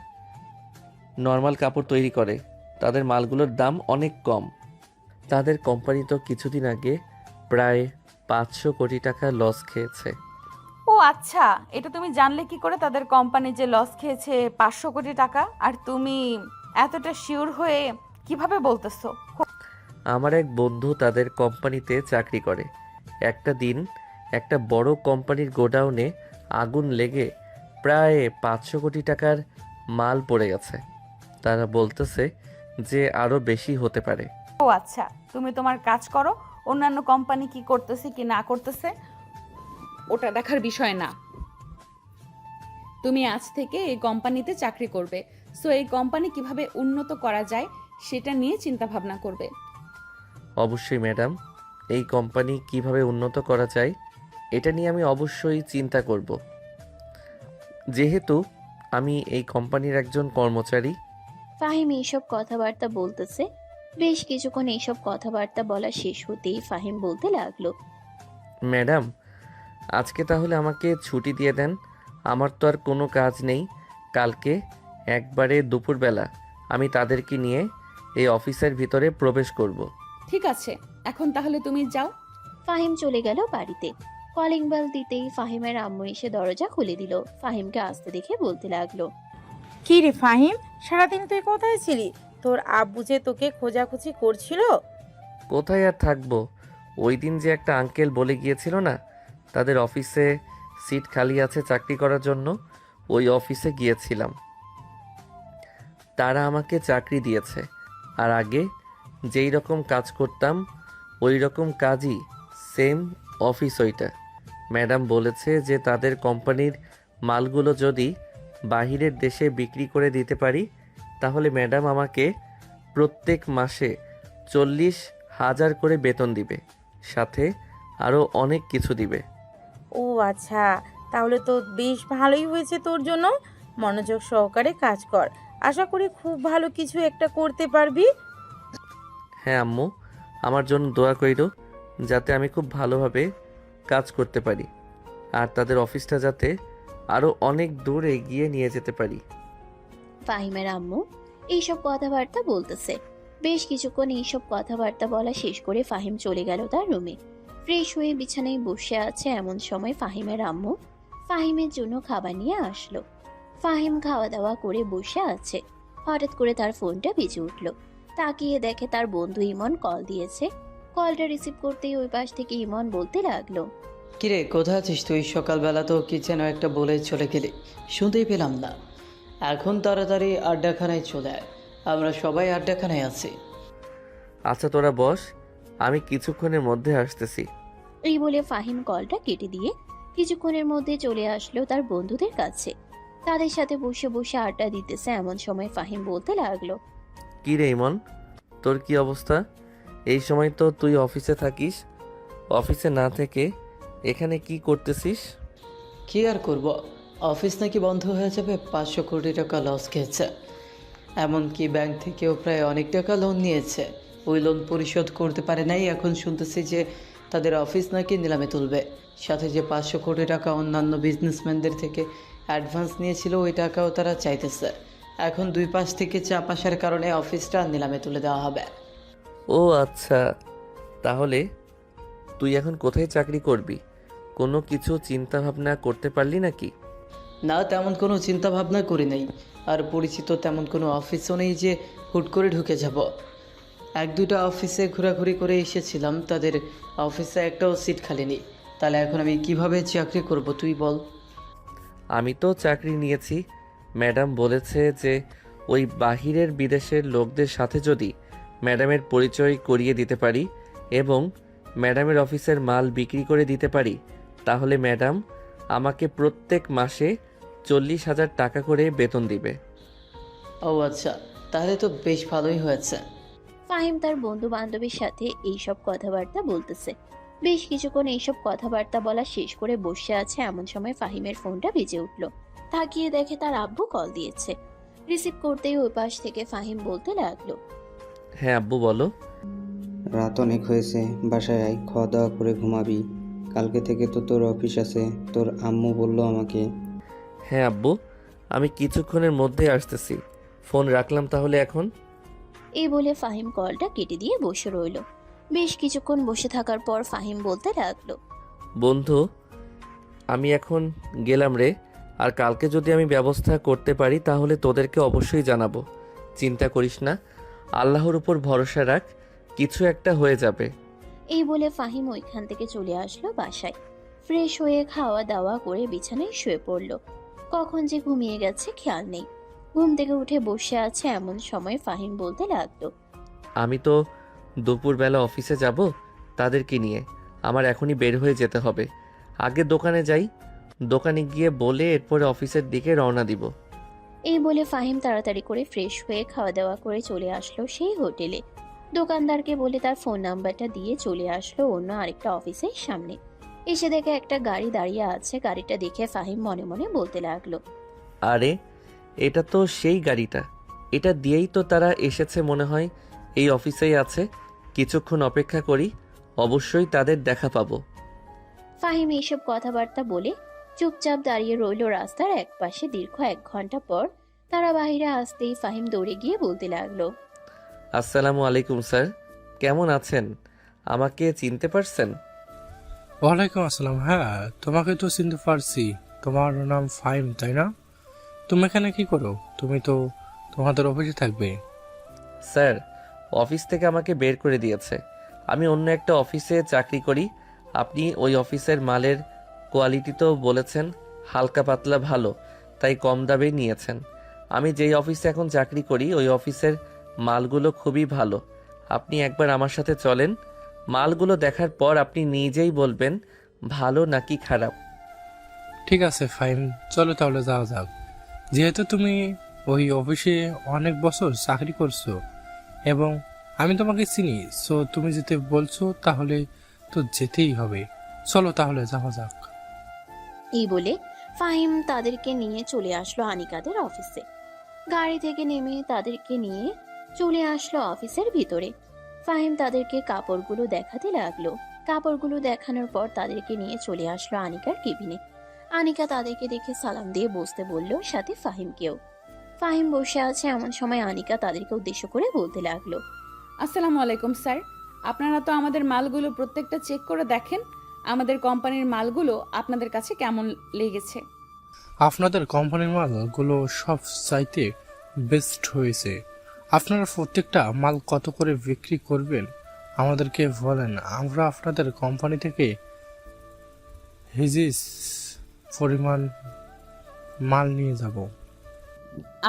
নর্মাল কাপড় তৈরি করে। তাদের মালগুলোর দাম অনেক কম। তাদের কোম্পানি তো কিছুদিন আগে প্রায় 500 কোটি টাকা লস খেয়েছে। ও আচ্ছা, এটা তুমি জানলে কি করে তাদের কোম্পানি যে লস খেয়েছে 500 কোটি টাকা? আর তুমি এতটা শিওর হয়ে কিভাবে বলতেছো? আমার এক বন্ধু তাদের কোম্পানিতে চাকরি করে। একটা দিন একটা বড় কোম্পানির গোডাউনে আগুন লেগে প্রায় 500 কোটি টাকার মাল পড়ে গেছে। তারা বলতেছে যে আরও বেশি হতে পারে। ও আচ্ছা, তুমি তোমার কাজ করো। অন্যান্য কোম্পানি কি করতেছে কি না করতেছে ওটা দেখার বিষয় না। তুমি আজ থেকে এই কোম্পানিতে চাকরি করবে, সো এই কোম্পানি কিভাবে উন্নত করা যায় সেটা নিয়ে চিন্তা ভাবনা করবে। অবশ্যই ম্যাডাম, এই কোম্পানি কিভাবে উন্নত করা যায় এটা নিয়ে আমি অবশ্যই চিন্তা করব। যেহেতু আমি এই কোম্পানির একজন কর্মচারী। ফাহিম এইসব কথাবার্তা বলতেছে। বেশ কিছুক্ষণ এইসব কথাবার্তা বলা শেষ হতেই ফাহিম বলতে লাগলো, ম্যাডাম, আজকে তাহলে আমাকে ছুটি দিয়ে দেন। আমার তো আর কোনো কাজ নেই। কালকে একবারে দুপুরবেলা আমি তাদেরকে নিয়ে এই অফিসের ভিতরে প্রবেশ করব। ঠিক আছে, এখন তাহলে তুমি যাও। ফাহিম চলে গেল বাড়িতে। কলিং বেল দিতেই ফাহিমের আম্মু এসে দরজা খুলে দিল। ফাহিমকে আসতে দেখে বলতে লাগলো, কি রে ফাহিম, সারাদিন তুই কোথায় ছিলি? তোর আব্বু যে তোকে খোঁজাখুঁজি করছিল। কোথায় আর থাকবো, ওই দিন যে একটা আঙ্কেল বলে গিয়েছিল না তাদের অফিসে সিট খালি আছে চাকরি করার জন্য, ওই অফিসে গিয়েছিলাম। তারা আমাকে চাকরি দিয়েছে। আর আগে যেই রকম কাজ করতাম ওই রকম কাজই, সেম অফিস ওইটা। ম্যাডাম বলেছে যে তাদের কোম্পানির মালগুলো যদি বাহিরের দেশে বিক্রি করে দিতে পারি তাহলে ম্যাডাম আমাকে প্রত্যেক মাসে 40,000 করে বেতন দিবে, সাথে আরও অনেক কিছু দিবে। ও আচ্ছা, তাহলে তো বেশ ভালোই হয়েছে তোর জন্য। মনোযোগ সহকারে কাজ কর, আশা করি খুব ভালো কিছু একটা করতে পারবি। হ্যাঁ আম্মু, আমার জন্য দোয়া কইরো যাতে আমি খুব ভালোভাবে কাজ করতে পারি আর তাদের অফিসটা যাতে আরও অনেক দূর এগিয়ে নিয়ে যেতে পারি। ফাহিমের আম্মু এইসব কথাবার্তা বলতেছে। বেশ কিছুক্ষণ এইসব কথাবার্তা বলা শেষ করে ফাহিম চলে গেল তার রুমে। ফ্রেশ হয়ে বিছানায় বসে আছে এমন সময় ফাহিমের আম্মু ফাহিমের জন্য খাবার নিয়ে আসলো। ফাহিম খাওয়া দাওয়া করে বসে আছে। হঠাৎ করে তার ফোনটা বেজে উঠল। তাকিয়ে দেখে তার বন্ধু ইমন কল দিয়েছে। কলটা রিসিভ করতেই ওই পাশ থেকে ইমন বলতে লাগলো, কিরে কোথায় আছিস তুই? সকালবেলা তো কি যেন একটা বলে চলে গেলি, শুনতেই পেলাম না। এখন তাড়াতাড়ি আড্ডাখানায় চলে আয়, আমরা সবাই আড্ডাখানায় আছি। আচ্ছা তোরা বস, আমি কিছুক্ষণের মধ্যে আসতেছি। এই বলে ফাহিম কলটা কেটে দিয়ে কিছুক্ষণের মধ্যে চলে আসলো তার বন্ধুদের কাছে। তাদের সাথে বসে বসে আড্ডা দিতেছে এমন সময় ফাহিম বলতে লাগলো, কী রে ইমন, তোর কি অবস্থা? এই সময় তো তুই অফিসে থাকিস, অফিসে না থেকে এখানে কি করতেছিস? কি আর করব, অফিস নাকি বন্ধ হয়ে যাবে, 500 কোটি টাকা লস খেয়েছে। এমনকি ব্যাংক থেকেও প্রায় অনেক টাকা লোন নিয়েছে, ওই লোন পরিশোধ করতে পারে নাই। এখন শুনতেছি যে তাদের অফিস নাকি নিলামে তুলবে, সাথে যে 500 কোটি টাকা অন্যান্য বিজনেসম্যানদের থেকে অ্যাডভান্স নিয়েছিল ওই টাকাও তারা চাইতেছে। এখন দুই পাশ থেকে চাপ আসার কারণে অফিসটা নিলামে তুলে দেওয়া হবে। ও আচ্ছা, তাহলে তুই এখন কোথায় চাকরি করবি? কোনো কিছু চিন্তা ভাবনা করতে পারলি নাকি? না, তেমন কোনো চিন্তা ভাবনা করি নাই, আর পরিচিত তেমন কোনো অফিসও নেই যে হুট করে ঢুকে যাব। এক দুটো অফিসে ঘোরাঘুরি করে এসেছিলাম, তাদের অফিসে একটাও সিট খালি নেই। তাহলে এখন আমি কিভাবে চাকরি করব তুই বল। আমি তো চাকরি নিয়েছি, ম্যাডাম বলেছে যে ওই বাহিরের বিদেশের লোকদের সাথে যদি ম্যাডামের পরিচয় করিয়ে দিতে পারি এবং ম্যাডামের অফিসের মাল বিক্রি করে দিতে পারি, তাহলে ম্যাডাম আমাকে প্রত্যেক মাসে 40,000 টাকা করে বেতন দিবে। ও আচ্ছা, তাহলে তো বেশ ভালোই হয়েছে। ফাহিম তার বন্ধু বান্ধবীর সাথে এইসব কথাবার্তা বলতেছে। বেশ কিছুক্ষণ এইসব কথাবার্তা বলা শেষ করে বসে আছে, এমন সময় ফাহিমের ফোনটা বেজে উঠল। তাকিয়ে দেখে তার আব্বু কল দিয়েছে। রিসিভ করতেই ওই পাশ থেকে ফাহিম বলতে লাগলো, হ্যাঁ আব্বু বলো। রাত অনেক হয়েছে, বাসায় আয়, খাওয়া দাওয়া করে ঘুমাবি। কালকে থেকে তো তোর অফিস আছে, তোর আম্মু বললো আমাকে। হ্যাঁ আব্বু, আমি কিছুক্ষণের মধ্যে আসতেছি, ফোন রাখলাম তাহলে এখন। এই বলে ফাহিম কলটা কেটে দিয়ে বসে রইল। বেশ কিছুক্ষণ বসে থাকার পর ফাহিম বলতে লাগলো, বন্ধু আমি এখন গেলাম রে, আর কালকে যদি আমি ব্যবস্থা করতে পারি তাহলে তোদেরকে অবশ্যই জানাবো। চিন্তা করিস না, আল্লাহর উপর ভরসা রাখ, কিছু একটা হয়ে যাবে। এই বলে ফাহিম ওইখান থেকে চলে আসলো বাসায়। ফ্রেশ হয়ে খাওয়া দাওয়া করে বিছানায় শুয়ে পড়ল। কখন যে ঘুমিয়ে গেছে খেয়াল নেই। ঘুম থেকে উঠে বসে আছে, এমন সময় ফাহিম বলতে লাগলো, আমি তো দুপুরবেলা অফিসে যাব, তাদেরকে নিয়ে আমার এখনই বের হয়ে যেতে হবে। আগে দোকানে যাই, দোকানে গিয়ে বলে এরপরে অফিসের দিকে রওনা দিব। এই বলে ফাহিম তাড়াতাড়ি করে ফ্রেশ হয়ে খাওয়া দাওয়া করে চলে আসলো সেই হোটেলে। দোকানদারকে বলে তার ফোন নাম্বারটা দিয়ে চলে আসলো অন্য আরেকটা অফিসের সামনে। এসে দেখে একটা গাড়ি দাঁড়িয়ে আছে। গাড়িটা দেখে ফাহিম মনে মনে বলতে লাগলো, আরে এটা তো সেই গাড়িটা, এটা দিয়েই তো তারা এসেছে মনে হয়, এই অফিসেই আছে। কিছুক্ষণ অপেক্ষা করি, অবশ্যই তাদের দেখা পাবো। ফাহিম এইসব কথাবার্তা বলে চুপচাপ দাঁড়িয়ে রইল রাস্তার এক পাশে। দীর্ঘ 1 ঘন্টা পর তারা বাইরে আসতেই ফাহিম দৌড়ে গিয়ে বলতে লাগলো, আসসালামু আলাইকুম স্যার, কেমন আছেন? আমাকে চিনতে পারছেন? ওয়ালাইকুম আসসালাম। হ্যাঁ, তোমাকে তো চিনতে পারছি। তোমার নাম ফাহিম, তাই না? তুমি এখানে কি করো? তুমি তো তোমাদের অফিসে থাকবে। স্যার, অফিস থেকে আমাকে বের করে দিয়েছে, আমি অন্য একটা অফিসে চাকরি করি। আপনি ওই অফিসের মালের কোয়ালিটি তো বলেছেন হালকা পাতলা ভালো, তাই কম দামে নিয়েছেন। আমি যেই অফিসে এখন চাকরি করি ওই অফিসের মালগুলো খুবই ভালো। আপনি একবার আমার সাথে চলেন, মালগুলো দেখার পর আপনি নিজেই বলবেন ভালো নাকি খারাপ। ঠিক আছে ফাহিম, চলো তাহলে যাওয়া যাক। যেহেতু তুমি ওই অফিসে অনেক বছর চাকরি করছো এবং আমি তোমাকে চিনি, সো তুমি যেতে বলছো তাহলে তো যেতেই হবে। চলো তাহলে যাওয়া যাক। এই বলে ফাহিম তাদেরকে নিয়ে চলে আসলো আনিকাদের অফিসে। গাড়ি থেকে নেমে তাদেরকে নিয়ে চলে আসলো অফিসের ভিতরে। ফাহিম তাদেরকে কাপড়গুলো দেখাতে লাগলো। কাপড়গুলো দেখানোর পর তাদেরকে নিয়ে চলে আসলো আনিকার কেবিনে। আনিকা তাদেরকে দেখে সালাম দিয়ে বসতে বলল, সাথে ফাহিমকেও। ফাহিম বসে আছে, এমন সময় আনিকা তাদেরকে উদ্দেশ্য করে বলতে লাগলো, আসসালামু আলাইকুম স্যার, আপনারা তো আমাদের মালগুলো প্রত্যেকটা চেক করে দেখেন, আমাদের কোম্পানির মালগুলো আপনাদের কাছে কেমন লেগেছে? আপনাদের কোম্পানির মালগুলো সব চাইতে বেস্ট হয়েছে। আপনারা প্রত্যেকটা মাল কত করে বিক্রি করবেন আমাদেরকে বলেন, আমরা আপনাদের কোম্পানি থেকে হিজিস পরিমাণ মাল নিয়ে যাব।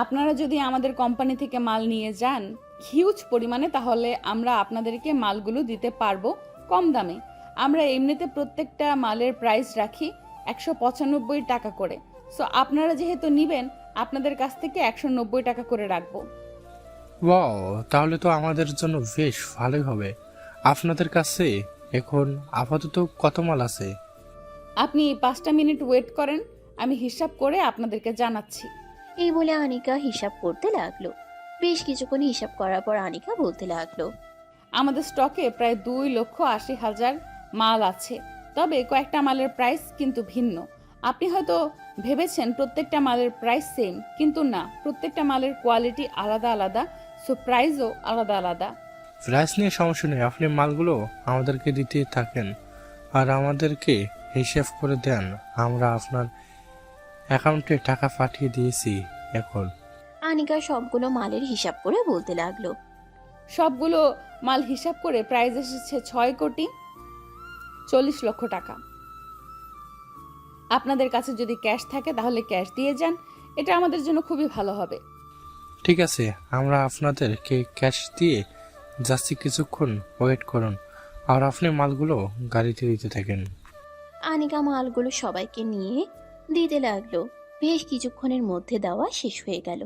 আপনারা যদি আমাদের কোম্পানি থেকে মাল নিয়ে যান হিউজ পরিমাণে, তাহলে আমরা আপনাদেরকে মালগুলো দিতে পারবো কম দামে। আমরা এমনিতে প্রত্যেকটা মালের প্রাইস রাখি 195 টাকা করে। সো আপনারা যেহেতু নেবেন, আপনাদের কাছ থেকে 190 টাকা করে রাখবো। ওয়াও, তাহলে তো আমাদের জন্য বেশ ভালোই হবে। আপনাদের কাছে এখন আপাতত কত মাল আছে? আপনি 5টা মিনিট ওয়েট করেন, আমি হিসাব করে আপনাদেরকে জানাচ্ছি। এই বলে আনিকা হিসাব করতে লাগলো। বেশ কিছুক্ষণ হিসাব করার পর আনিকা বলতে লাগলো, আমাদের স্টকে প্রায় 2,80,000 মাল আছে, তবে কয়েকটা মালের প্রাইস কিন্তু ভিন্ন। আপনি হয়তো ভেবেছেন প্রত্যেকটা মালের প্রাইস সেম, কিন্তু না, প্রত্যেকটা মালের কোয়ালিটি আলাদা আলাদা, সো প্রাইসও আলাদা আলাদা। প্রাইস নিয়ে সমস্যা নেই, আপনি মালগুলো আমাদেরকে দিতে থাকেন আর আমাদেরকে হিসাব করে দেন। আমরা আপনার অ্যাকাউন্টে টাকা পাঠিয়ে দিয়েছি এখন। আনিকা সবগুলো মালের হিসাব করে বলতে লাগলো, সবগুলো মাল হিসাব করে প্রাইস এসেছে 6,40,00,000 টাকা। আপনাদের কাছে যদি ক্যাশ থাকে তাহলে ক্যাশ দিয়ে যান, এটা আমাদের জন্য খুবই ভালো হবে। ঠিক আছে, আমরা আপনাদেরকে ক্যাশ দিয়ে যাচ্ছি, কিছুক্ষণ ওয়েট করুন আর আপনি মালগুলো গাড়িতে দিতে থাকেন। আনিকা মালগুলো সবাইকে নিয়ে দিতে লাগলো। বেশ কিছুক্ষণের মধ্যে দেওয়া শেষ হয়ে গেল।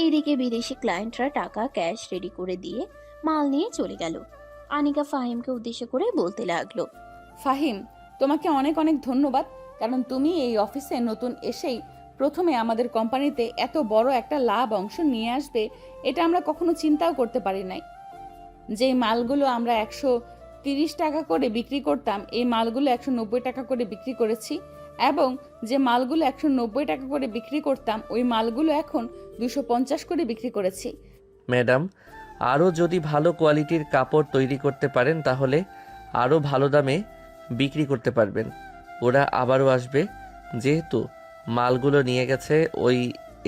এদিকে বিদেশি ক্লায়েন্টরা টাকা ক্যাশ রেডি করে দিয়ে মাল নিয়ে চলে গেল। আনিকা ফাহিমকে উদ্দেশ্য করে বলতে লাগলো, ফাহিম, তোমাকে অনেক অনেক ধন্যবাদ, কারণ তুমি এই অফিসে নতুন এসেই প্রথমে আমাদের কোম্পানিতে এত বড় একটা লাভ অংশ নিয়ে আসবে, এটা আমরা কখনো চিন্তাও করতে পারি নাই। যেই মালগুলো আমরা 130 টাকা করে বিক্রি করতাম, এই মালগুলো 190 টাকা করে বিক্রি করেছি, এবং যে মালগুলো 190 টাকা করে বিক্রি করতাম ওই মালগুলো এখন 250 করে বিক্রি করেছি। ম্যাডাম, আরও যদি ভালো কোয়ালিটির কাপড় তৈরি করতে পারেন তাহলে আরও ভালো দামে বিক্রি করতে পারবেন। ওরা আবারও আসবে, যেহেতু মালগুলো নিয়ে গেছে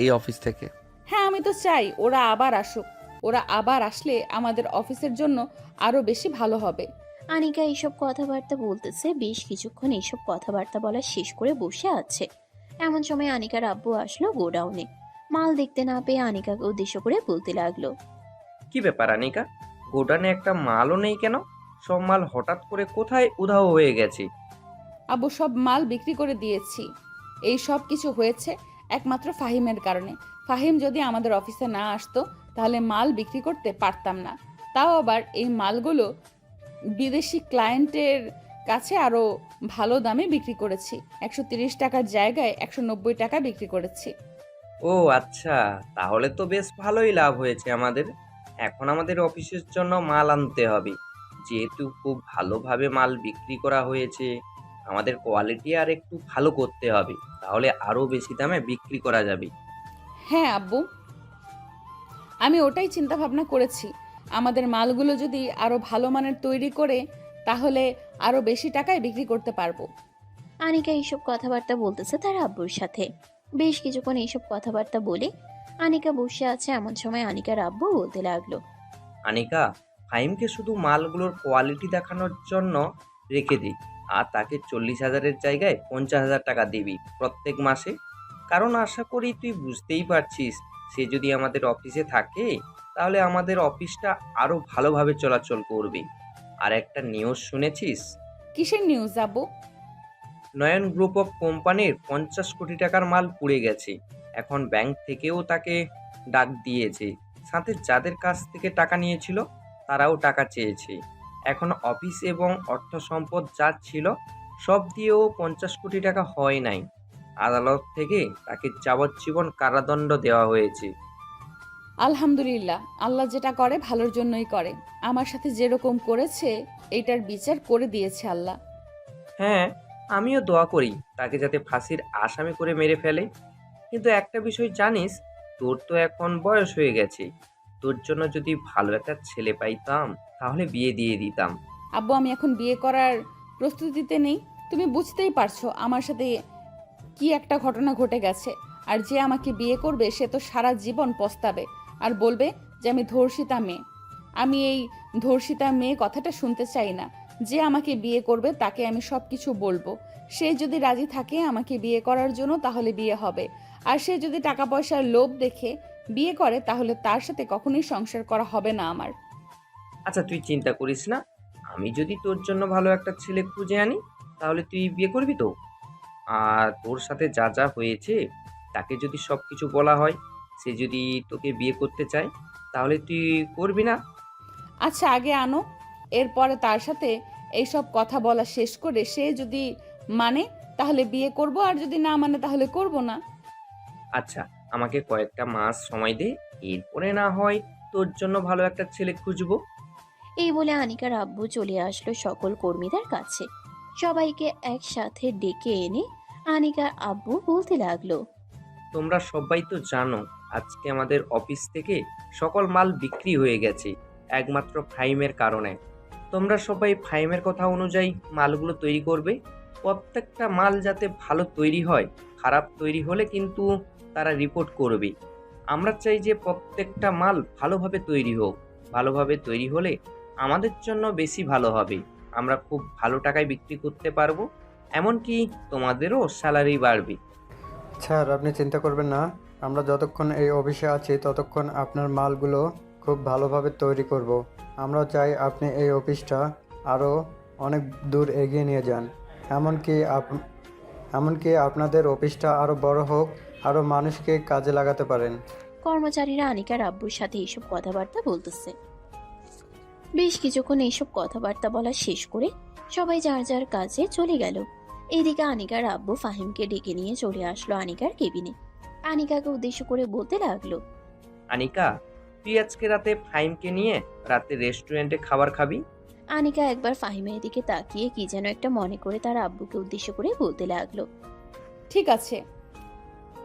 এই অফিস থেকে। হ্যাঁ, আমি তো চাই ওরা আবার আসুক। ওরা আবার আসলে আমাদের অফিসের জন্য আরো বেশি ভালো হবে। আনিকা এইসব কথাবার্তা বলতেছে। বেশ কিছুক্ষণ এইসব কথাবার্তা বলা শেষ করে বসে আছে। এমন সময় আনিকার আব্বু আসলো গোডাউনে। মাল দেখতে না পেয়ে আনিকাকে উদ্দেশ্য করে বলতে লাগলো, কি ব্যাপার আনিকা, গোডানে একটা মালও নেই কেন? সব মাল হঠাৎ করে কোথায় উধাও হয়ে গেছে? আব্বু, সব মাল বিক্রি করে দিয়েছি। এই সব কিছু হয়েছে একমাত্র ফাহিমের কারণে। ফাহিম যদি আমাদের অফিসে না আসতো তাহলে মাল বিক্রি করতে পারতাম না। তাও আবার এই মালগুলো বিদেশি ক্লায়েন্টের কাছে আরো ভালো দামে বিক্রি করেছি। 130 টাকার জায়গায় 190 টাকা বিক্রি করেছি। ও আচ্ছা, তাহলে তো বেশ ভালোই লাভ হয়েছে আমাদের। এখন আমাদের অফিসের জন্য মাল আনতে হবে। যেহেতু খুব ভালোভাবে মাল বিক্রি করা হয়েছে, আমাদের কোয়ালিটি আর একটু ভালো করতে হবে, তাহলে আরো বেশি দামে বিক্রি করা যাবে। হ্যাঁ আব্বু, আমি ওটাই চিন্তা ভাবনা করেছি। আমাদের মালগুলো যদি আরো ভালো মানের তৈরি করে তাহলে আরো বেশি টাকায় বিক্রি করতে পারবো। আনিকা এইসব কথাবার্তা বলতেছে তার আব্বুর সাথে। বেশ কিছুক্ষণ এইসব কথাবার্তা বলে আনিকা বসে আছে। এমন সময় আনিকার আব্বু বলতে লাগলো, আনিকা, ফাহিমকে শুধু মালগুলোর কোয়ালিটি দেখানোর জন্য রেখে দিই, আর তাকে 40,000-এর জায়গায় 50,000 টাকা দিবি প্রত্যেক মাসে। কারণ আশা করি তুই বুঝতেই পারছিস, সে যদি আমাদের অফিসে থাকে তাহলে আমাদের অফিসটা আরো ভালোভাবে চলাচল করবে। আর একটা নিউজ শুনেছিস? কিসের নিউজ আব্বু? নয়ন গ্রুপ অফ কোম্পানির 50 কোটি টাকার মাল পুড়ে গেছে। এখন ব্যাংক থেকেও তাকে ডাক দিয়েছে, সাথে যাদের কাছ থেকে টাকা নিয়েছিল তারাও টাকা চেয়েছে। এখন অফিস এবং অর্থ সম্পদ যা ছিল সব দিয়েও 50 কোটি টাকা হয় নাই। আদালত থেকে তাকে যাবজ্জীবন কারাদণ্ড দেওয়া হয়েছে। আলহামদুলিল্লাহ, আল্লাহ যেটা করে ভালোর জন্যই করে। আমার সাথে যেরকম করেছে এইটার বিচার করে দিয়েছে আল্লাহ। হ্যাঁ, আমিও দোয়া করি তাকে যাতে ফাঁসির আসামি করে মেরে ফেলে। কিন্তু একটা বিষয় জানিস, তোর তো এখন বয়স হয়ে গেছে। তোর জন্য যদি ভালো একটা ছেলে পাইতাম তাহলে বিয়ে দিয়ে দিতাম। আব্বু, আমি এখন বিয়ে করার প্রস্তুতিতে নেই। তুমি বুঝতেই পারছো আমার সাথে কি একটা ঘটনা ঘটে গেছে। আর যে আমাকে বিয়ে করবে সে তো সারা জীবন পস্তাবে আর বলবে যে আমি ধর্ষিতা মেয়ে। আমি এই ধর্ষিতা মেয়ে কথাটা শুনতে চাই না। যে আমাকে বিয়ে করবে তাকে আমি সব কিছু বলবো। সে যদি রাজি থাকে আমাকে বিয়ে করার জন্য তাহলে বিয়ে হবে। আর সে যদি টাকা পয়সার লোভ দেখে বিয়ে করে তাহলে তার সাথে কখনোই সংসার করা হবে না আমার। আচ্ছা, তুই চিন্তা করিস না। আমি যদি তোর জন্য ভালো একটা ছেলে খুঁজে আনি তাহলে তুই বিয়ে করবি তো? আর তোর সাথে যা যা হয়েছে তাকে যদি সব কিছু বলা হয়, সে যদি তোকে বিয়ে করতে চায় তাহলে তুই করবি না? আচ্ছা আগে আনো, এরপরে তার সাথে এইসব কথা বলা শেষ করে সে যদি মানে তাহলে বিয়ে করব, আর যদি না মানে তাহলে করব না। আচ্ছা, আমাকে কয়েকটা মাস সময় দে, এরপরে না হয় তোর জন্য ভালো একটা ছেলে খুঁজবো। এই বলে আনিকার আব্বু চলে আসলো সকল কর্মীদের কাছে। সবাইকে একসাথে ডেকে এনে আনিকার আব্বু বলতে লাগলো, তোমরা সবাই তো জানো আজকে আমাদের অফিস থেকে সকল মাল বিক্রি হয়ে গেছে একমাত্র ফাইমের কারণে। তোমরা সবাই ফাইমের কথা অনুযায়ী মালগুলো তৈরি করবে। প্রত্যেকটা মাল যাতে ভালো তৈরি হয়, খারাপ তৈরি হলে কিন্তু তারা রিপোর্ট করবে। আমরা চাই যে প্রত্যেকটা মাল ভালোভাবে তৈরি হোক। ভালোভাবে তৈরি হলে আমাদের জন্য বেশি ভালো হবে, আমরা খুব ভালো টাকায় বিক্রি করতে পারবো, এমনকি তোমাদেরও স্যালারি বাড়বে। স্যার, আপনি চিন্তা করবেন না, আমরা যতক্ষণ এই অফিসে আছি ততক্ষণ আপনার মালগুলো খুব ভালোভাবে তৈরি করব। আমরা চাই আপনি এই অফিসটা আরও অনেক দূর এগিয়ে নিয়ে যান, এমনকি আপনাদের অফিসটা আরও বড় হোক, আরও মানুষকে কাজে লাগাতে পারেন। কর্মচারীরা আনিকার আব্বুর সাথে এইসব কথাবার্তা বলতেছে। বেশ কিছুক্ষণ এইসব কথাবার্তা বলা শেষ করে সবাই যার যার কাজে চলে গেল। এদিকে আনিকার আব্বু ফাহিমকে ডেকে নিয়ে চলে আসলো আনিকার কেবিনে। আনিকাকে উদ্দেশ্য করে বলতে লাগলো, আনিকা, তুই আজকে রাতে ফাহিমকে নিয়ে রাতে রেস্টুরেন্টে খাবার খাবি। আনিকা একবার ফাহিমের দিকে তাকিয়ে কি যেন একটা মনে করে তার আব্বুকে উদ্দেশ্য করে বলতে লাগলো, ঠিক আছে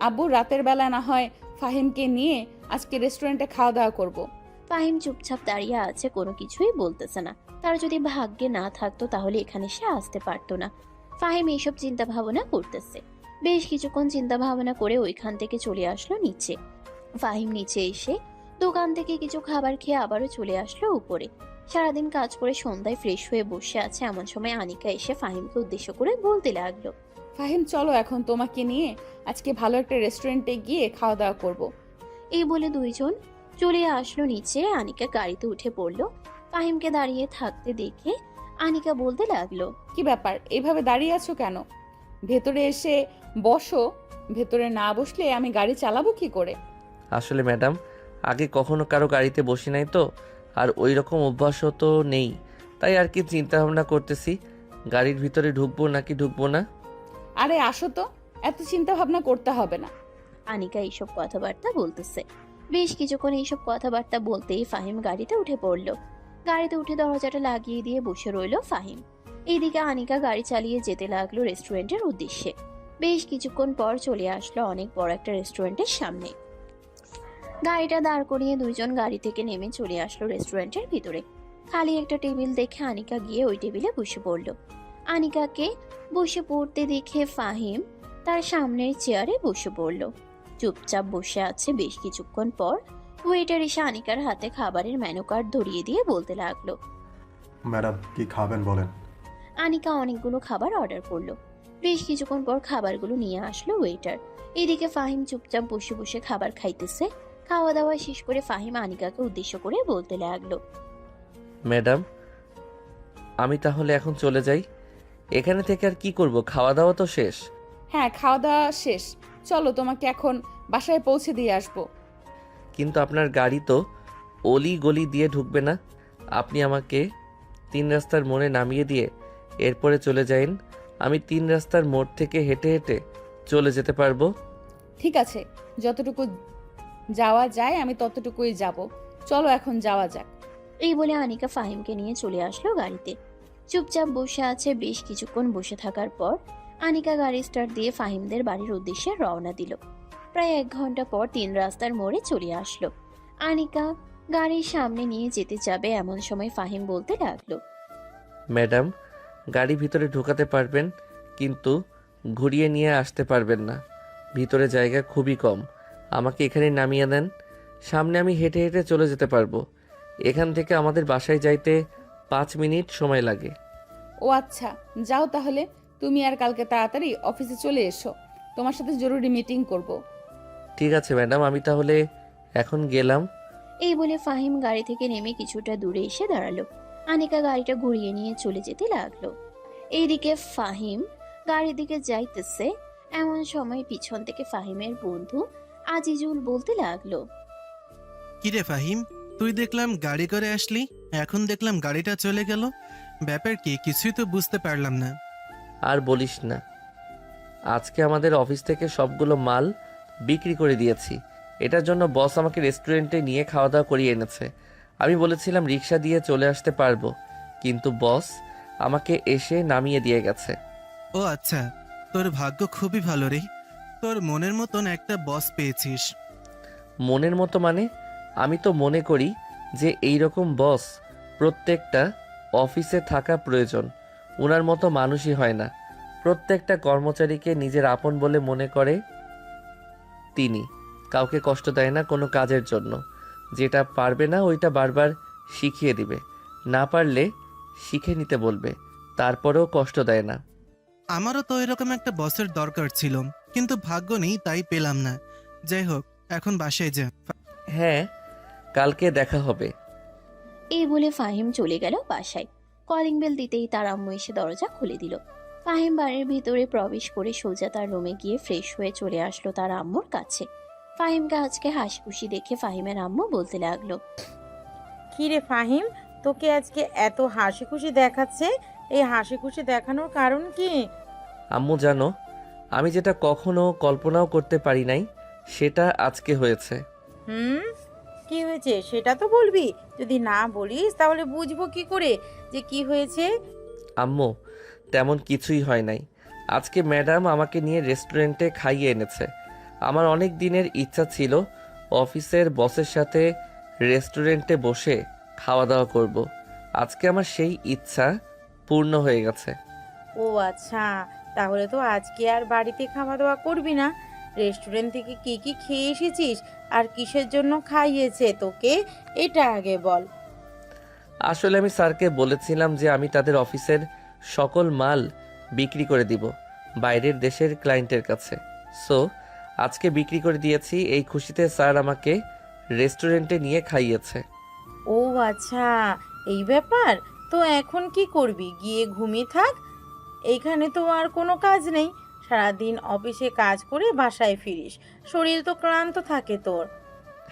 আব্বু, রাতের বেলা না হয় ফাহিমকে নিয়ে আজকে রেস্টুরেন্টে খাওয়া দাওয়া করব। ফাহিম চুপচাপ দাঁড়িয়ে আছে, কোনো কিছুই বলতেছে না। তার যদি ভাগ্যে না থাকতো তাহলে এখানে সে আসতে পারতো না। ফাহিম এইসব চিন্তা ভাবনা করতেছে। বেশ কিছুক্ষণ চিন্তা ভাবনা করে ওইখান থেকে চলে আসলো নিচে। ফাহিম নিচে এসে দোকান থেকে কিছু খাবার খেয়ে আবারও চলে আসলো উপরে। সারাদিন কাজ করে সন্ধ্যায় ফ্রেশ হয়ে বসে আছে, এমন সময় আনিকা এসে ফাহিমকে উদ্দেশ্য করে বলতে লাগলো, ফাহিম চলো এখন তোমাকে নিয়ে আজকে ভালো একটা রেস্টুরেন্টে গিয়ে খাওয়া দাওয়া করব। এই বলে দুইজন চলে আসলো নিচে। আনিকা গাড়িতে উঠে পড়লো। ফাহিমকে দাঁড়িয়ে থাকতে দেখে আনিকা বলতে লাগলো, কি ব্যাপার, এভাবে দাঁড়িয়ে আছো কেন? ভেতরে এসে বসো, ভেতরে না বসলে আমি গাড়ি চালাবো কি করে? আসলে ম্যাডাম, আগে কখনো কারো গাড়িতে বসি নাই তো, আর ওই রকম অভ্যাসও তো নেই, তাই আর কি চিন্তা ভাবনা করতেছি গাড়ির ভিতরে ঢুকবো নাকি ঢুকবো না। আরে আসো তো, এত চিন্তা ভাবনা করতে হবে না। আনিকা এইসব কথাবার্তা বলতেছে। বেশ কিছুক্ষণ এইসব কথাবার্তা বলতেই ফাহিম গাড়িতে উঠে পড়লো। গাড়িতে উঠে দরজাটা লাগিয়ে দিয়ে বসে রইল ফাহিম। এইদিকে আনিকা গাড়ি চালিয়ে যেতে লাগলো রেস্টুরেন্টের উদ্দেশ্যে। বেশ কিছুক্ষণ পর চলে আসলো অনেক বড় একটা রেস্টুরেন্টের সামনে। গাড়িটা দাঁড় করিয়ে দুইজন গাড়ি থেকে নেমে চলে আসলো রেস্টুরেন্টের ভিতরে। খালি একটা টেবিল দেখে আনিকা গিয়ে ওই টেবিলে বসে পড়ল। আনিকাকে বসে পড়তে দেখে ফাহিম তার সামনের চেয়ারে বসে পড়ল। চুপচাপ বসে আছে। বেশ কিছুক্ষণ পর ওয়েটার এসে আনিকার হাতে খাবারের মেনু কার্ড ধরিয়ে দিয়ে বলতে লাগলো, ম্যাডাম, কি খাবেন বলেন। আনিকা অনেকগুলো খাবার অর্ডার করলো। বেশ কিছুক্ষণ পর খাবারগুলো নিয়ে আসলো ওয়েটার। এদিকে ফাহিম চুপচাপ বসে বসে খাবার খাইতেছে। খাওয়া দাওয়া শেষ করে ফাহিম আনিকাকে উদ্দেশ্য করে বলতে লাগলো, ম্যাডাম, আমি তাহলে এখন চলে যাই। এখানে থেকে আর কি করব, খাওয়া দাওয়া তো শেষ। হ্যাঁ, খাওয়া দাওয়া শেষ, চলো তোমাকে এখন বাসায় পৌঁছে দিয়ে আসবো। কিন্তু আপনার গাড়ি তো অলি গলি দিয়ে ঢুকবে না। আপনি আমাকে 3 রাস্তার মোড়ে নামিয়ে দিয়ে এরপরে চলে যাইন, আমি 3 রাস্তার মোড় থেকে হেঁটে হেঁটে চলে যেতে পারবো। ঠিক আছে, যতটুকু যাওয়া যায় আমি ততটুকুই যাব, চলো এখন যাওয়া যাক। এই বলে আনিকা ফাহিমকে নিয়ে চলে আসলো গাড়িতে। চুপচাপ বসে আছে। বেশ কিছুক্ষণ বসে থাকার পর আনিকা গাড়ি স্টার্ট দিয়ে ফাহিমদের বাড়ির উদ্দেশ্যে রওনা দিল। প্রায় 1 ঘন্টা পর 3 রাস্তার মোড়ে চলে আসলো। আনিকা গাড়ির সামনে নিয়ে যেতে যাবে, এমন সময় ফাহিম বলতে লাগলো, ম্যাডাম, গাড়ি ভিতরে ঢোকাতে পারবেন, কিন্তু ঘুরিয়ে নিয়ে আসতে পারবেন না। ভিতরে জায়গা খুবই কম, আমাকে এখানে নামিয়ে দেন। সামনে আমি হেঁটে হেঁটে চলে যেতে পারবো। এখান থেকে আমাদের বাসায় যাইতে 5 মিনিট সময় লাগে। ও আচ্ছা, যাও তাহলে, তুমি আর কালকে তাড়াতাড়ি অফিসে চলে এসো, তোমার সাথে জরুরি মিটিং করব। ঠিক আছে ম্যাডাম, আমি তাহলে এখন গেলাম। এই বলে ফাহিম গাড়ি থেকে নেমে কিছুটা দূরে এসে দাঁড়ালো। আনিকা গাড়িটা ঘুরিয়ে নিয়ে চলে যেতে লাগলো। এইদিকে ফাহিম গাড়ির দিকে যাইতেছে, এমন সময় পিছন থেকে ফাহিমের বন্ধু আজিজুল বলতে লাগলো, কিরে ফাহিম, তুই দেখলাম গাড়ি করে আসলি, এখন দেখলাম গাড়িটা চলে গেল। ব্যাপার কি, কিছুই তো বুঝতে পারলাম না। আর বলিস না, আজকে আমাদের অফিস থেকে সবগুলো মাল বিক্রি করে দিয়েছি। এটার জন্য বস আমাকে রেস্টুরেন্টে নিয়ে খাওয়া দাওয়া করিয়ে এনেছে। আমি বলেছিলাম রিক্সা দিয়ে চলে আসতে পারবো, কিন্তু বস আমাকে এসে নামিয়ে দিয়ে গেছে। ও আচ্ছা, তোর ভাগ্য খুবই ভালো রে, তোর মনের মতন একটা বস পেয়েছিস। মনের মতো মানে? আমি তো মনে করি যে এই রকম বস প্রত্যেকটা অফিসে থাকা প্রয়োজন। ওনার মতো মানুষই হয় না। প্রত্যেকটা কর্মচারীকে নিজের আপন বলে মনে করে তিনি। কাউকে কষ্ট দেয় না কোনো কাজের জন্য। যেটা পারবে না ওইটা বারবার শিখিয়ে দিবে, না পারলে শিখে নিতে বলবে, তারপরেও কষ্ট দেয় না। আমারও তো এরকম একটা বসের দরকার ছিল, কিন্তু ভাগ্য নেই তাই পেলাম না। যাই হোক, এখন বাসায় যা। হ্যাঁ, কালকে দেখা হবে। এই বলে ফাহিম চলে গেল বাসায়। কলিং বেল দিতেই তার আম্মু এসে দরজা খুলে দিল। ফাহিম বাড়ির ভিতরে প্রবেশ করে সোজা তার রুমে গিয়ে ফ্রেশ হয়ে চলে আসলো তার আম্মুর কাছে। ফাহিমকে আজকে হাসি খুশি দেখে ফাহিমের আম্মু বলতে লাগলো, কি রে ফাহিম, তোকে আজকে এত হাসি খুশি দেখাচ্ছে, এই হাসি খুশি দেখানোর কারণ কি? আম্মু জানো, আমি যেটা কখনো কল্পনাও করতে পারি নাই সেটা আজকে হয়েছে। কি হয়েছে সেটা তো বলবি। যদি না বলিস তাহলে বুঝবো কি করে যে কি হয়েছে? আম্মু, তেমন কিছুই হয় নাই। আজকে ম্যাডাম আমাকে নিয়ে রেস্টুরেন্টে খাইয়ে এনেছে। আমার অনেক দিনের ইচ্ছা ছিল অফিসের বসের সাথে রেস্টুরেন্টে বসে খাওয়া দাওয়া করব। আজকে আমার সেই ইচ্ছা পূর্ণ হয়ে গেছে। ও আচ্ছা, তাহলে তো আজকে আর বাড়িতে খাওয়া দাওয়া করবি না। রেস্টুরেন্ট থেকে কি কি খেয়ে এসেছিস আর কিসের জন্য খাইয়েছে তোকে, এটা আগে বল। আসলে আমি স্যারকে বলেছিলাম যে আমি তাদের অফিসের সকল মাল বিক্রি করে দিব বাইরের দেশের ক্লায়েন্টের কাছে। সো আজকে বিক্রি করে দিয়েছি। এই খুশিতে স্যার আমাকে রেস্টুরেন্টে নিয়ে খাইয়েছে। ও আচ্ছা, এই ব্যাপার। তো এখন কি করবি? গিয়ে ঘুমিয়ে থাক। এইখানে তো আর কোনো কাজ নেই। সারাদিন অফিসে কাজ করে বাসায় ফিরিস, শরীর তো ক্লান্ত থাকে তোর।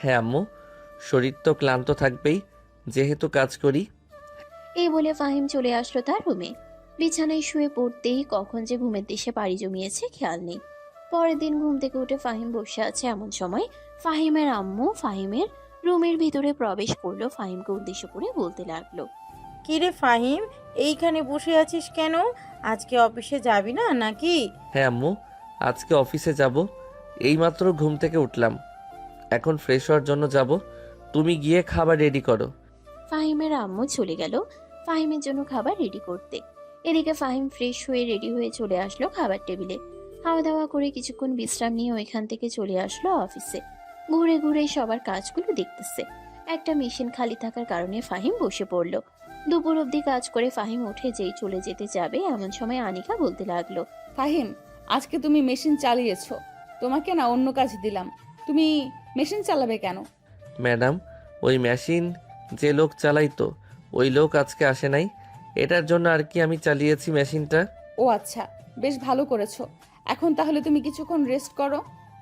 হ্যাঁ আম্মু, শরীর তো ক্লান্ত থাকবেই যেহেতু কাজ করি। এই বলে ফাহিম চলে আসলো তার রুমে। বিছানায় শুয়ে পড়তেই কখন যে ঘুমের দেশে পাড়ি জমিয়েছে খেয়াল নেই। পরের দিন ঘুম থেকে উঠে ফাহিম বসে আছে, এমন সময় ফাহিমের আম্মু ফাহিমের রুমের ভিতরে প্রবেশ করলো। ফাহিমকে উদ্দেশ্য করে বলতে লাগলো, কিরে ফাহিম, এইখানে বসে আছিস কেন? আজকে অফিসে যাবি না নাকি? হ্যাঁ আম্মু, আজকে অফিসে যাব। এইমাত্র ঘুম থেকে উঠলাম, এখন ফ্রেশ হওয়ার জন্য যাব। তুমি গিয়ে খাবার রেডি করো। ফাহিমের আম্মু চলে গেল ফাহিমের জন্য খাবার রেডি করতে। এদিকে ফাহিম ফ্রেশ হয়ে রেডি হয়ে চলে আসলো খাবার টেবিলে। খাওয়া দাওয়া করে কিছুক্ষণ বিশ্রাম নিয়ে ওইখান থেকে চলে আসলো অফিসে। ঘুরে ঘুরে সবার কাজগুলো দেখতেছে। একটা মেশিন খালি থাকার কারণে ফাহিম বসে পড়লো। দুপুর অবধি কাজ করে ফাহিম উঠে যেই চলে যেতে যাবে, এমন সময় আনিকা বলতে লাগলো, ফাহিম, আজকে তুমি মেশিন চালিয়েছো, তোমাকে না অন্য কাজ দিলাম, তুমি মেশিন চালাবে কেন? ম্যাডাম, ওই মেশিন যে লোক চালাইতো ওই লোক আজকে আসে নাই, এটার জন্য আর কি আমি চালিয়েছি মেশিনটা। ও আচ্ছা, বেশ ভালো করেছো। এখন তাহলে তুমি কিছুক্ষণ রেস্ট করো,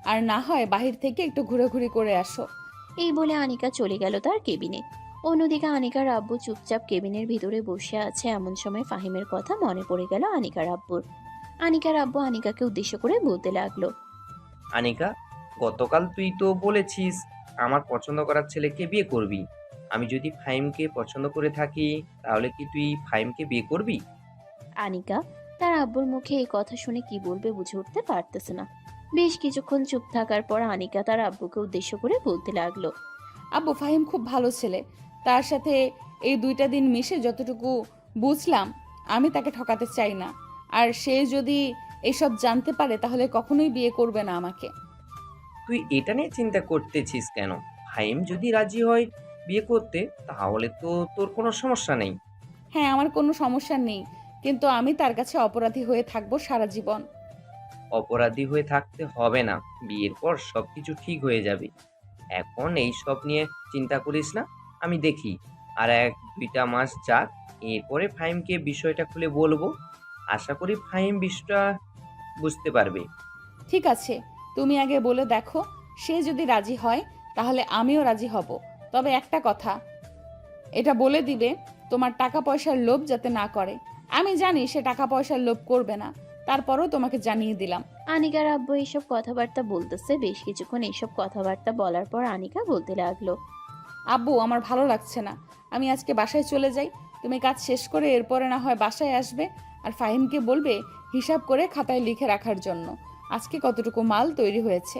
আর না হয় বাহির থেকে একটু ঘোরাঘুরি করে আসো। এই বলে আনিকা চলে গেল তার কেবিনে। অন্যদিকে আনিকার আব্বু চুপচাপ কেবিনের ভিতরে বসে আছে। এমন সময় ফাহিমের কথা মনে পড়ে গেল আনিকার আব্বুর। আনিকার আব্বু আনিকাকে উদ্দেশ্য করে বলতে লাগলো, আনিকা, গতকাল তুই তো বলেছিস আমার পছন্দ করার ছেলেকে বিয়ে করবি। আমি যদি ফাহিমকে পছন্দ করে থাকি তাহলে কি তুই ফাহিমকে বিয়ে করবি? আনিকা তার আব্বুর মুখে এই কথা শুনে কি বলবে বুঝে উঠতে পারতেছে না। বেশ কিছুক্ষণ চুপ থাকার পর আনিকা তার আব্বুকে উদ্দেশ্য করে বলতে লাগলো, আব্বু, ফাহিম খুব ভালো ছেলে। তার সাথে এই 2টা দিন মিশে যতটুকু বুঝলাম, আমি তাকে ঠকাতে চাই না। আর সে যদি এসব জানতে পারে তাহলে কখনোই বিয়ে করবে না আমাকে। তুই এটা নিয়ে চিন্তা করতেছিস কেন? ফাহিম যদি রাজি হয় বিয়ে করতে তাহলে তো তোর কোনো সমস্যা নেই। হ্যাঁ, আমার কোনো সমস্যা নেই, কিন্তু আমি তার কাছে অপরাধী হয়ে থাকবো সারা জীবন। অপরাধী হয়ে থাকতে হবে না, বিয়ের পর সবকিছু ঠিক হয়ে যাবে। এখন এই সব নিয়ে চিন্তা করিস না। আমি দেখি আর 1-2টা মাস যাক, এরপরে ফাহিমকে বিষয়টা খুলে বলবো। আশা করি ফাহিম বিষয়টা বুঝতে পারবে। ঠিক আছে, তুমি আগে বলে দেখো, সে যদি রাজি হয় তাহলে আমিও রাজি হব। তবে একটা কথা, এটা বলে দিবে তোমার টাকা পয়সার লোভ যাতে না করে। আমি জানি সে টাকা পয়সার লোভ করবে না, তারপরও তোমাকে জানিয়ে দিলাম। আনিকার আব্বু এইসব কথাবার্তা বলতেছে। বেশ কিছুক্ষণ এইসব কথাবার্তা বলার পর আনিকা বলতে লাগলো, আব্বু, আমার ভালো লাগছে না, আমি আজকে বাসায় চলে যাই। তুমি কাজ শেষ করে এরপরে না হয় বাসায় আসবে, আর ফাহিমকে বলবে হিসাব করে খাতায় লিখে রাখার জন্য আজকে কতটুকু মাল তৈরি হয়েছে।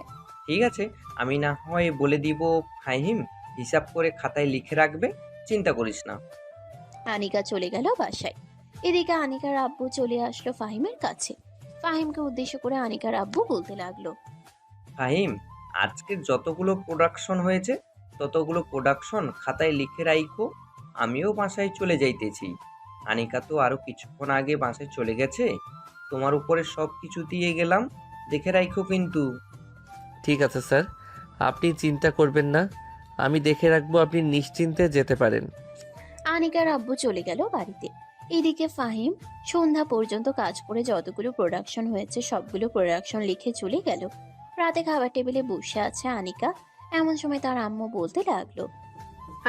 ঠিক আছে, আমি না হয় বলে দিব ফাহিম হিসাব করে খাতায় লিখে রাখবে, চিন্তা করিস না। আনিকা চলে গেল বাসায়। এদিকে আনিকার আব্বু চলে আসলো ফাহিমের কাছে। ফাহিমকে উদ্দেশ্য করে আনিকার আব্বু বলতে লাগলো, ফাহিম, আজকে যতগুলো প্রোডাকশন হয়েছে ততগুলো প্রোডাকশন খাতায় লিখে রাখো। আমিও বাসায় চলে যাইতেছি। আনিকা তো আরও কিছুক্ষণ আগে বাসায় চলে গেছে, তোমার উপরে সব কিছু দিয়ে গেলাম, দেখে রাখো কিন্তু। ঠিক আছে স্যার, আপনি চিন্তা করবেন না, আমি দেখে রাখবো, আপনি নিশ্চিন্তে যেতে পারেন। আনিকার আব্বু চলে গেল বাড়িতে। এদিকে ফাহিম সন্ধ্যা পর্যন্ত কাজ করে যতগুলো প্রোডাকশন হয়েছে সবগুলো প্রোডাকশন লিখে চলে গেল। রাতে খাবার টেবিলে বসে আছে আনিকা। এমন সময় তার আম্মু বলতে লাগলো,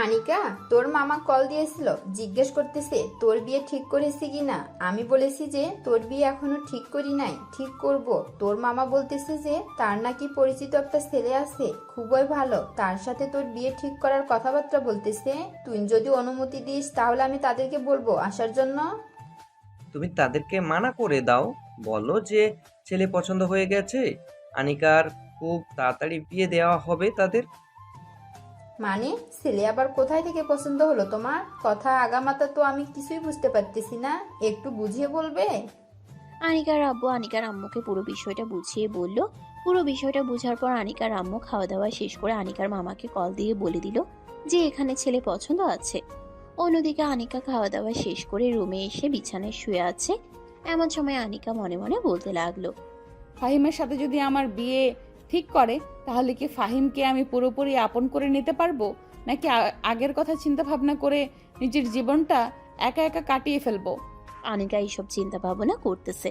আনিকা, তোর মামা কল দিয়েছিল, জিজ্ঞেস করতেছে তোর বিয়ে ঠিক করেছি কিনা। আমি বলেছি যে তোর বিয়ে এখনো ঠিক করি নাই, ঠিক করব। তোর মামা বলতেছে যে তার নাকি পরিচিত একটা ছেলে আছে, খুবই ভালো, তার সাথে তোর বিয়ে ঠিক করার কথাবার্তা বলতেছে। তুই যদি অনুমতি দিস তাহলে আমি তাদেরকে বলবো আসার জন্য। তুমি তাদেরকে মানা করে দাও, বলো যে ছেলে পছন্দ হয়ে গেছে, আনিকার খুব তাড়াতাড়ি বিয়ে দেওয়া হবে তাদের। মানে ছেলে আবার কোথায় থেকে পছন্দ হলো তোমার? কথা আগামাতা তো আমি কিছুই বুঝতে পারতেছি না, একটু বুঝিয়ে বলবে? আনিকার আব্বু আনিকার আম্মুকে পুরো বিষয়টা বুঝিয়ে বলল। পুরো বিষয়টা বোঝার পর আনিকার আম্মু খাওয়া দাওয়া শেষ করে আনিকার মামাকে কল দিয়ে বলে দিল যে এখানে ছেলে পছন্দ আছে। অন্যদিকে আনিকা খাওয়া দাওয়া শেষ করে রুমে এসে বিছানায় শুয়ে আছে। এমন সময় আনিকা মনে মনে বলতে লাগলো, ফাহিমের সাথে যদি আমার বিয়ে ঠিক করে তাহলে কি ফাহিমকে আমি পুরোপুরি আপন করে নিতে পারবো, নাকি আগের কথা চিন্তা ভাবনা করে নিজের জীবনটা একা একা কাটিয়ে ফেলবো? আনিকা এইসব চিন্তা ভাবনা করতেছে।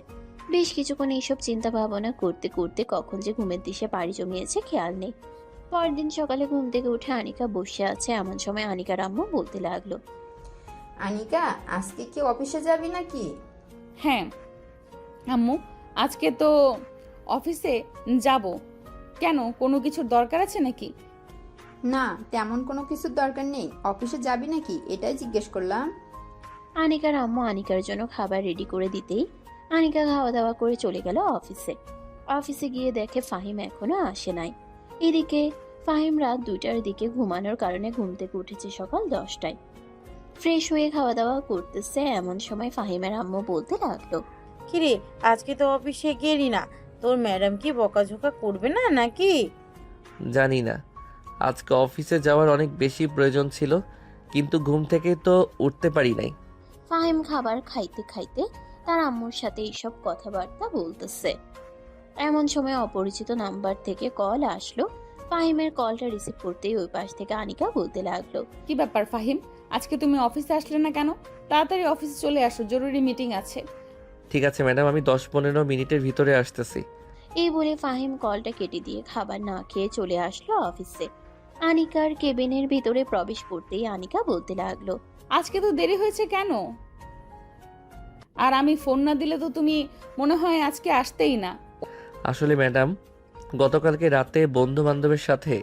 বেশ কিছুক্ষণ এইসব চিন্তা ভাবনা করতে করতে কখন যে ঘুমের দিশে পাড়ি জমিয়েছে খেয়াল নেই। পরের দিন সকালে ঘুম থেকে উঠে আনিকা বসে আছে। এমন সময় আনিকার আম্মু বলতে লাগলো, আনিকা, আজকে কি অফিসে যাবি নাকি? হ্যাঁ আম্মু, আজকে তো অফিসে যাব। কেন, কোনো কিছুর দরকার আছে নাকি? না, তেমন কোনো কিছুর দরকার নেই। অফিসে যাবি নাকি এটাই জিজ্ঞেস করলাম। আনিকার আম্মু আনিকার জন্য খাবার রেডি করে দিতেই আনিকা খাওয়া দাওয়া করে চলে গেল অফিসে। অফিসে গিয়ে দেখে ফাহিম এখনো আসে নাই। এদিকে ফাহিম রাত 2টার দিকে ঘুমানোর কারণে ঘুম থেকে উঠেছে সকাল 10টায়। ফ্রেশ হয়ে খাওয়া দাওয়া করতেছে। এমন সময় ফাহিমের আম্মু বলতে লাগলো, কিরে, আজকে তো অফিসে গেলি না, তোর ম্যাডাম কি বকাঝোকা করবে না নাকি? জানি না, আজকে অফিসে যাওয়ার অনেক বেশি প্রয়োজন ছিল, কিন্তু ঘুম থেকে তো উঠতে পারি নাই। ফাহিম খাবার খাইতে খাইতে তার আম্মুর সাথে এইসব কথাবার্তা বলতেছে। এমন সময় অপরিচিত নাম্বার থেকে কল আসলো। ফাহিমের কলটা রিসিভ করতেই ওই পাশ থেকে আনিকা বলতে লাগলো, কি ব্যাপার ফাহিম, আজকে তুমি অফিসে আসলে না কেন? তাড়াতাড়ি অফিসে চলে আসো, জরুরি মিটিং আছে। ঠিক আছে ম্যাডাম, আমি 10-15 মিনিটের ভিতরে আসতেছি। এই বলে ফাহিম কলটা কেটে দিয়ে খাবার না খেয়ে চলে আসলো অফিসে। আনিকার কেবিনের ভিতরে প্রবেশ করতেই আনিকা বলতে লাগলো, আজকে তো দেরি হয়েছে কেন? আর আমি ফোন না দিলে তো তুমি মনে হয় আজকে আসতেই না। আসলে ম্যাডাম, গতকালকে রাতে বন্ধু বান্ধবের সাথে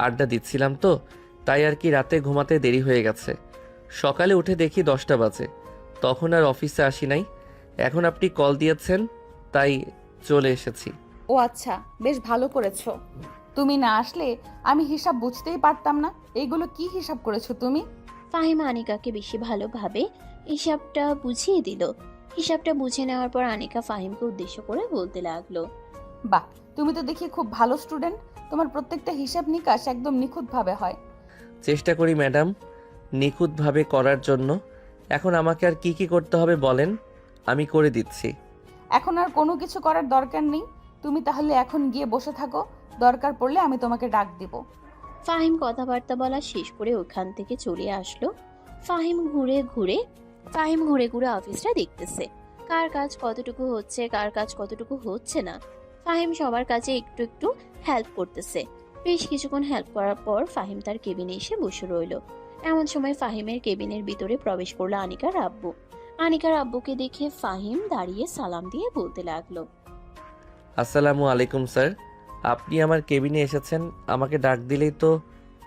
আড্ডা দিচ্ছিলাম তো, তাই আর কি রাতে ঘুমাতে দেরি হয়ে গেছে। সকালে উঠে দেখি 10টা বাজে, তখন আর অফিসে আসি নাই। এখন আপনি কল দিয়েছেন তাই চলে এসেছি। ও আচ্ছা, বেশ ভালো করেছো। তুমি না আসলে আমি হিসাব বুঝতেই পারতাম না। এইগুলো কি হিসাব করেছো তুমি? ফাহিম আনিকাকে বেশি ভালোভাবে হিসাবটা বুঝিয়ে দিল। হিসাবটা বুঝে নেওয়ার পর আনিকা ফাহিমকে উদ্দেশ্য করে বলতে লাগলো, বাহ, তুমি তো দেখি খুব ভালো স্টুডেন্ট, তোমার প্রত্যেকটা হিসাব নিকাশ একদম নিখুঁতভাবে হয়। চেষ্টা করি ম্যাডাম নিখুঁতভাবে করার জন্য। এখন আমাকে আর কি কি করতে হবে বলেন, আমি করে দিচ্ছি। এখন আর কোনো কিছু করার দরকার নেই, তুমি তাহলে এখন গিয়ে বসে থাকো, দরকার পড়লে আমি তোমাকে ডাক দিব। ফাহিম কথাবার্তা বলা শেষ করে ওখান থেকে চলে আসলো। ফাহিম ঘুরে ঘুরে অফিসটা দেখতেছে, কার কাজ কতটুকু হচ্ছে, কার কাজ কতটুকু হচ্ছে না। ফাহিম সবার কাছে একটু একটু হেল্প করতেছে। বেশ কিছুক্ষণ হেল্প করার পর ফাহিম তার কেবিনে এসে বসে রইল। এমন সময় ফাহিমের কেবিনের ভিতরে প্রবেশ করলো আনিকার আব্বু। আনিকার আব্বুকে দেখে ফাহিম দাঁড়িয়ে সালাম দিয়ে বলতে লাগলো, আসসালামু আলাইকুম স্যার, আপনি আমার কেবিনে এসেছেন, আমাকে ডাক দিলেই তো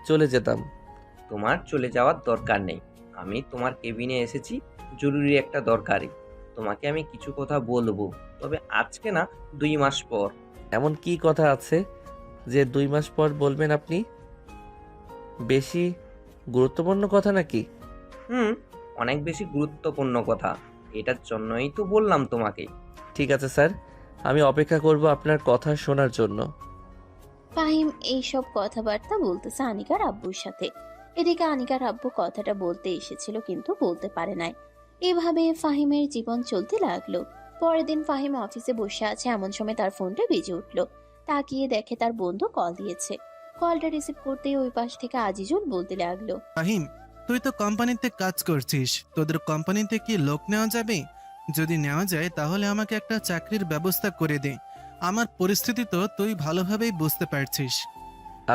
চলে যেতাম। তোমার চলে যাওয়ার দরকার নেই। আমি তোমার কেবিনে এসেছি জরুরি একটা দরকারে। তোমাকে আমি কিছু কথা বলবো, তবে আজকে না, 2 মাস পর। এমন কি কথা আছে যে 2 মাস পর বলবেন আপনি? বেশি গুরুত্বপূর্ণ কথা নাকি? অনেক বেশি গুরুত্বপূর্ণ কথা, এটার জন্যই তো বললাম তোমাকে। ঠিক আছে স্যার, আমি অপেক্ষা করব আপনার কথা শোনার জন্য। ফাহিম এইসব কথাবার্তা বলতেছে আনিকার আব্বুর সাথে। এদিকে আনিকার আব্বু কথাটা বলতে এসেছিল কিন্তু বলতে পারে নাই। এভাবে ফাহিমের জীবন চলতে লাগলো। পরের দিন ফাহিম অফিসে বসে আছে, এমন সময় তার ফোনটা বেজে উঠলো। তাকিয়ে দেখে তার বন্ধু কল দিয়েছে। কলটা রিসিভ করতেই ওই পাশ থেকে আজিজুল বলতে লাগলো, ফাহিম, তুই তো কোম্পানিতে কাজ করছিস, তোদের কোম্পানিতে কি লোক নেওয়া যাবে? যদি নেওয়া যায় তাহলে আমাকে একটা চাকরির ব্যবস্থা করে দে। আমার পরিস্থিতি তো তুই ভালোভাবেই বুঝতে পারছিস।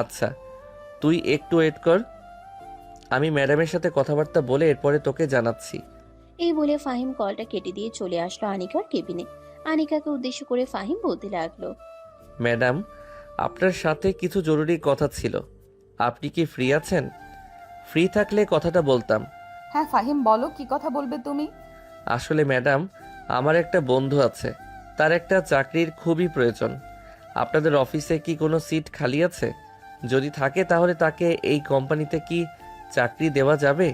আচ্ছা, তুই একটু ওয়েট কর, আমি ম্যাডামের সাথে কথাবার্তা বলে এরপরে তোকে জানাচ্ছি। এই বলে ফাহিম কলটা কেটে দিয়ে চলে আসলো আনিকার কেবিনে। আনিকাকে উদ্দেশ্য করে ফাহিম বলতে লাগলো, ম্যাডাম, আপনার সাথে কিছু জরুরি কথা ছিল, আপনি কি ফ্রি আছেন? ফ্রি থাকলে কথাটা বলতাম। হ্যাঁ ফাহিম, বলো কি কথা বলবে তুমি? আসলে ম্যাডাম, আমার একটা বন্ধু আছে, তার একটা চাকরির খুবই প্রয়োজন। আপনাদের অফিসে কি কোনো সিট খালি আছে? যদি থাকে তাহলে তাকে এই কোম্পানিতে কি চাকরি দেওয়া যাবে?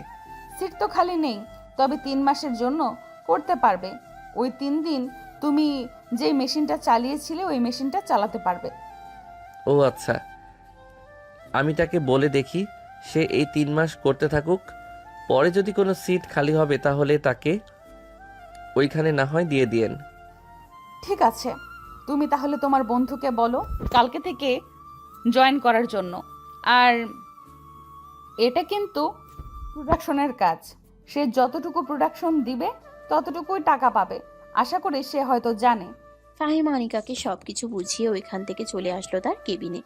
সিট তো খালি নেই, তবে 3 মাসের জন্য করতে পারবে। ওই 3 দিন তুমি যেই মেশিনটা চালিয়েছিলে ওই মেশিনটা চালাতে পারবে। ও আচ্ছা, আমি তাকে বলে দেখি, সে এই 3 মাস করতে থাকুক। পরে যদি কোনো সিট খালি হবে তাহলে তাকে ওইখানে না হয় দিয়ে দিয়েন। ঠিক আছে, তুমি তাহলে তোমার বন্ধুকে বলো কালকে থেকে জয়েন করার জন্য। আর এটা কিন্তু প্রোডাকশনের কাজ, সে যতটুকু প্রোডাকশন দিবে ততটুকুই টাকা পাবে। আশা করি সে হয়তো জানে। ফাহিম আনিকাকে সবকিছু বুঝিয়ে ওইখান থেকে চলে আসলো তার কেবিনে।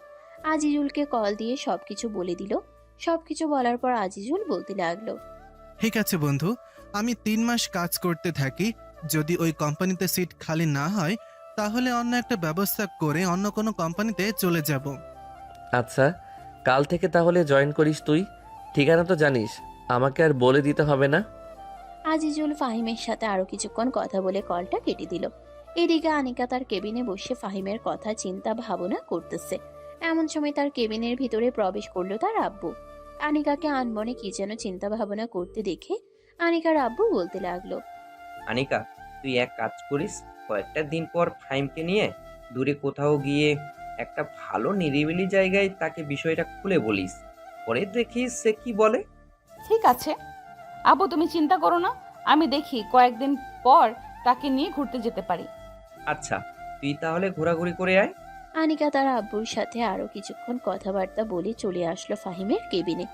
আজিজুলকে কল দিয়ে সবকিছু বলে দিল। সবকিছু বলার পর আজিজুল বলতে লাগলো, ঠিক আছে বন্ধু, আমি 3 মাস কাজ করতে থাকি। যদি ওই কোম্পানিতে সিট খালি না হয় তাহলে অন্য একটা ব্যবস্থা করে অন্য কোনো কোম্পানিতে চলে যাব। আচ্ছা, কাল থেকে তাহলে জয়েন করিস তুই। ঠিকানা তো জানিস, আমাকে আর বলে দিতে হবে না। আজিজুল ফাহিমের সাথে আরো কিছুক্ষণ কথা বলে কলটা কেটে দিল। এদিকে আনিকা তার কেবিনে বসে ফাহিমের কথা চিন্তা ভাবনা করতেছে। এমন সময় তার কেবিনের ভিতরে প্রবেশ করলো তার আব্বু। আনিকাকে আনমনে কি যেন চিন্তা ভাবনা করতে দেখে আনিকার আব্বু বলতে লাগলো, আনিকা, তুই এক কাজ করিস, কয়েকটা দিন পর ফাহিমকে নিয়ে দূরে কোথাও গিয়ে একটা ভালো নিরিবিলি জায়গায় তাকে বিষয়টা খুলে বলিস, পরে দেখিস সে কি বলে। ঠিক আছে আব্বু, তুমি চিন্তা করো না, আমি দেখি কয়েকদিন পর তাকে নিয়ে ঘুরতে যেতে পারি। আচ্ছা, তুই তাহলে ঘোরাঘুরি করে আয়। আনিকা তার আব্বুর সাথে আরো কিছুক্ষণ কথাবার্তা বলে চলে আসলো ফাহিমের কেবিনে।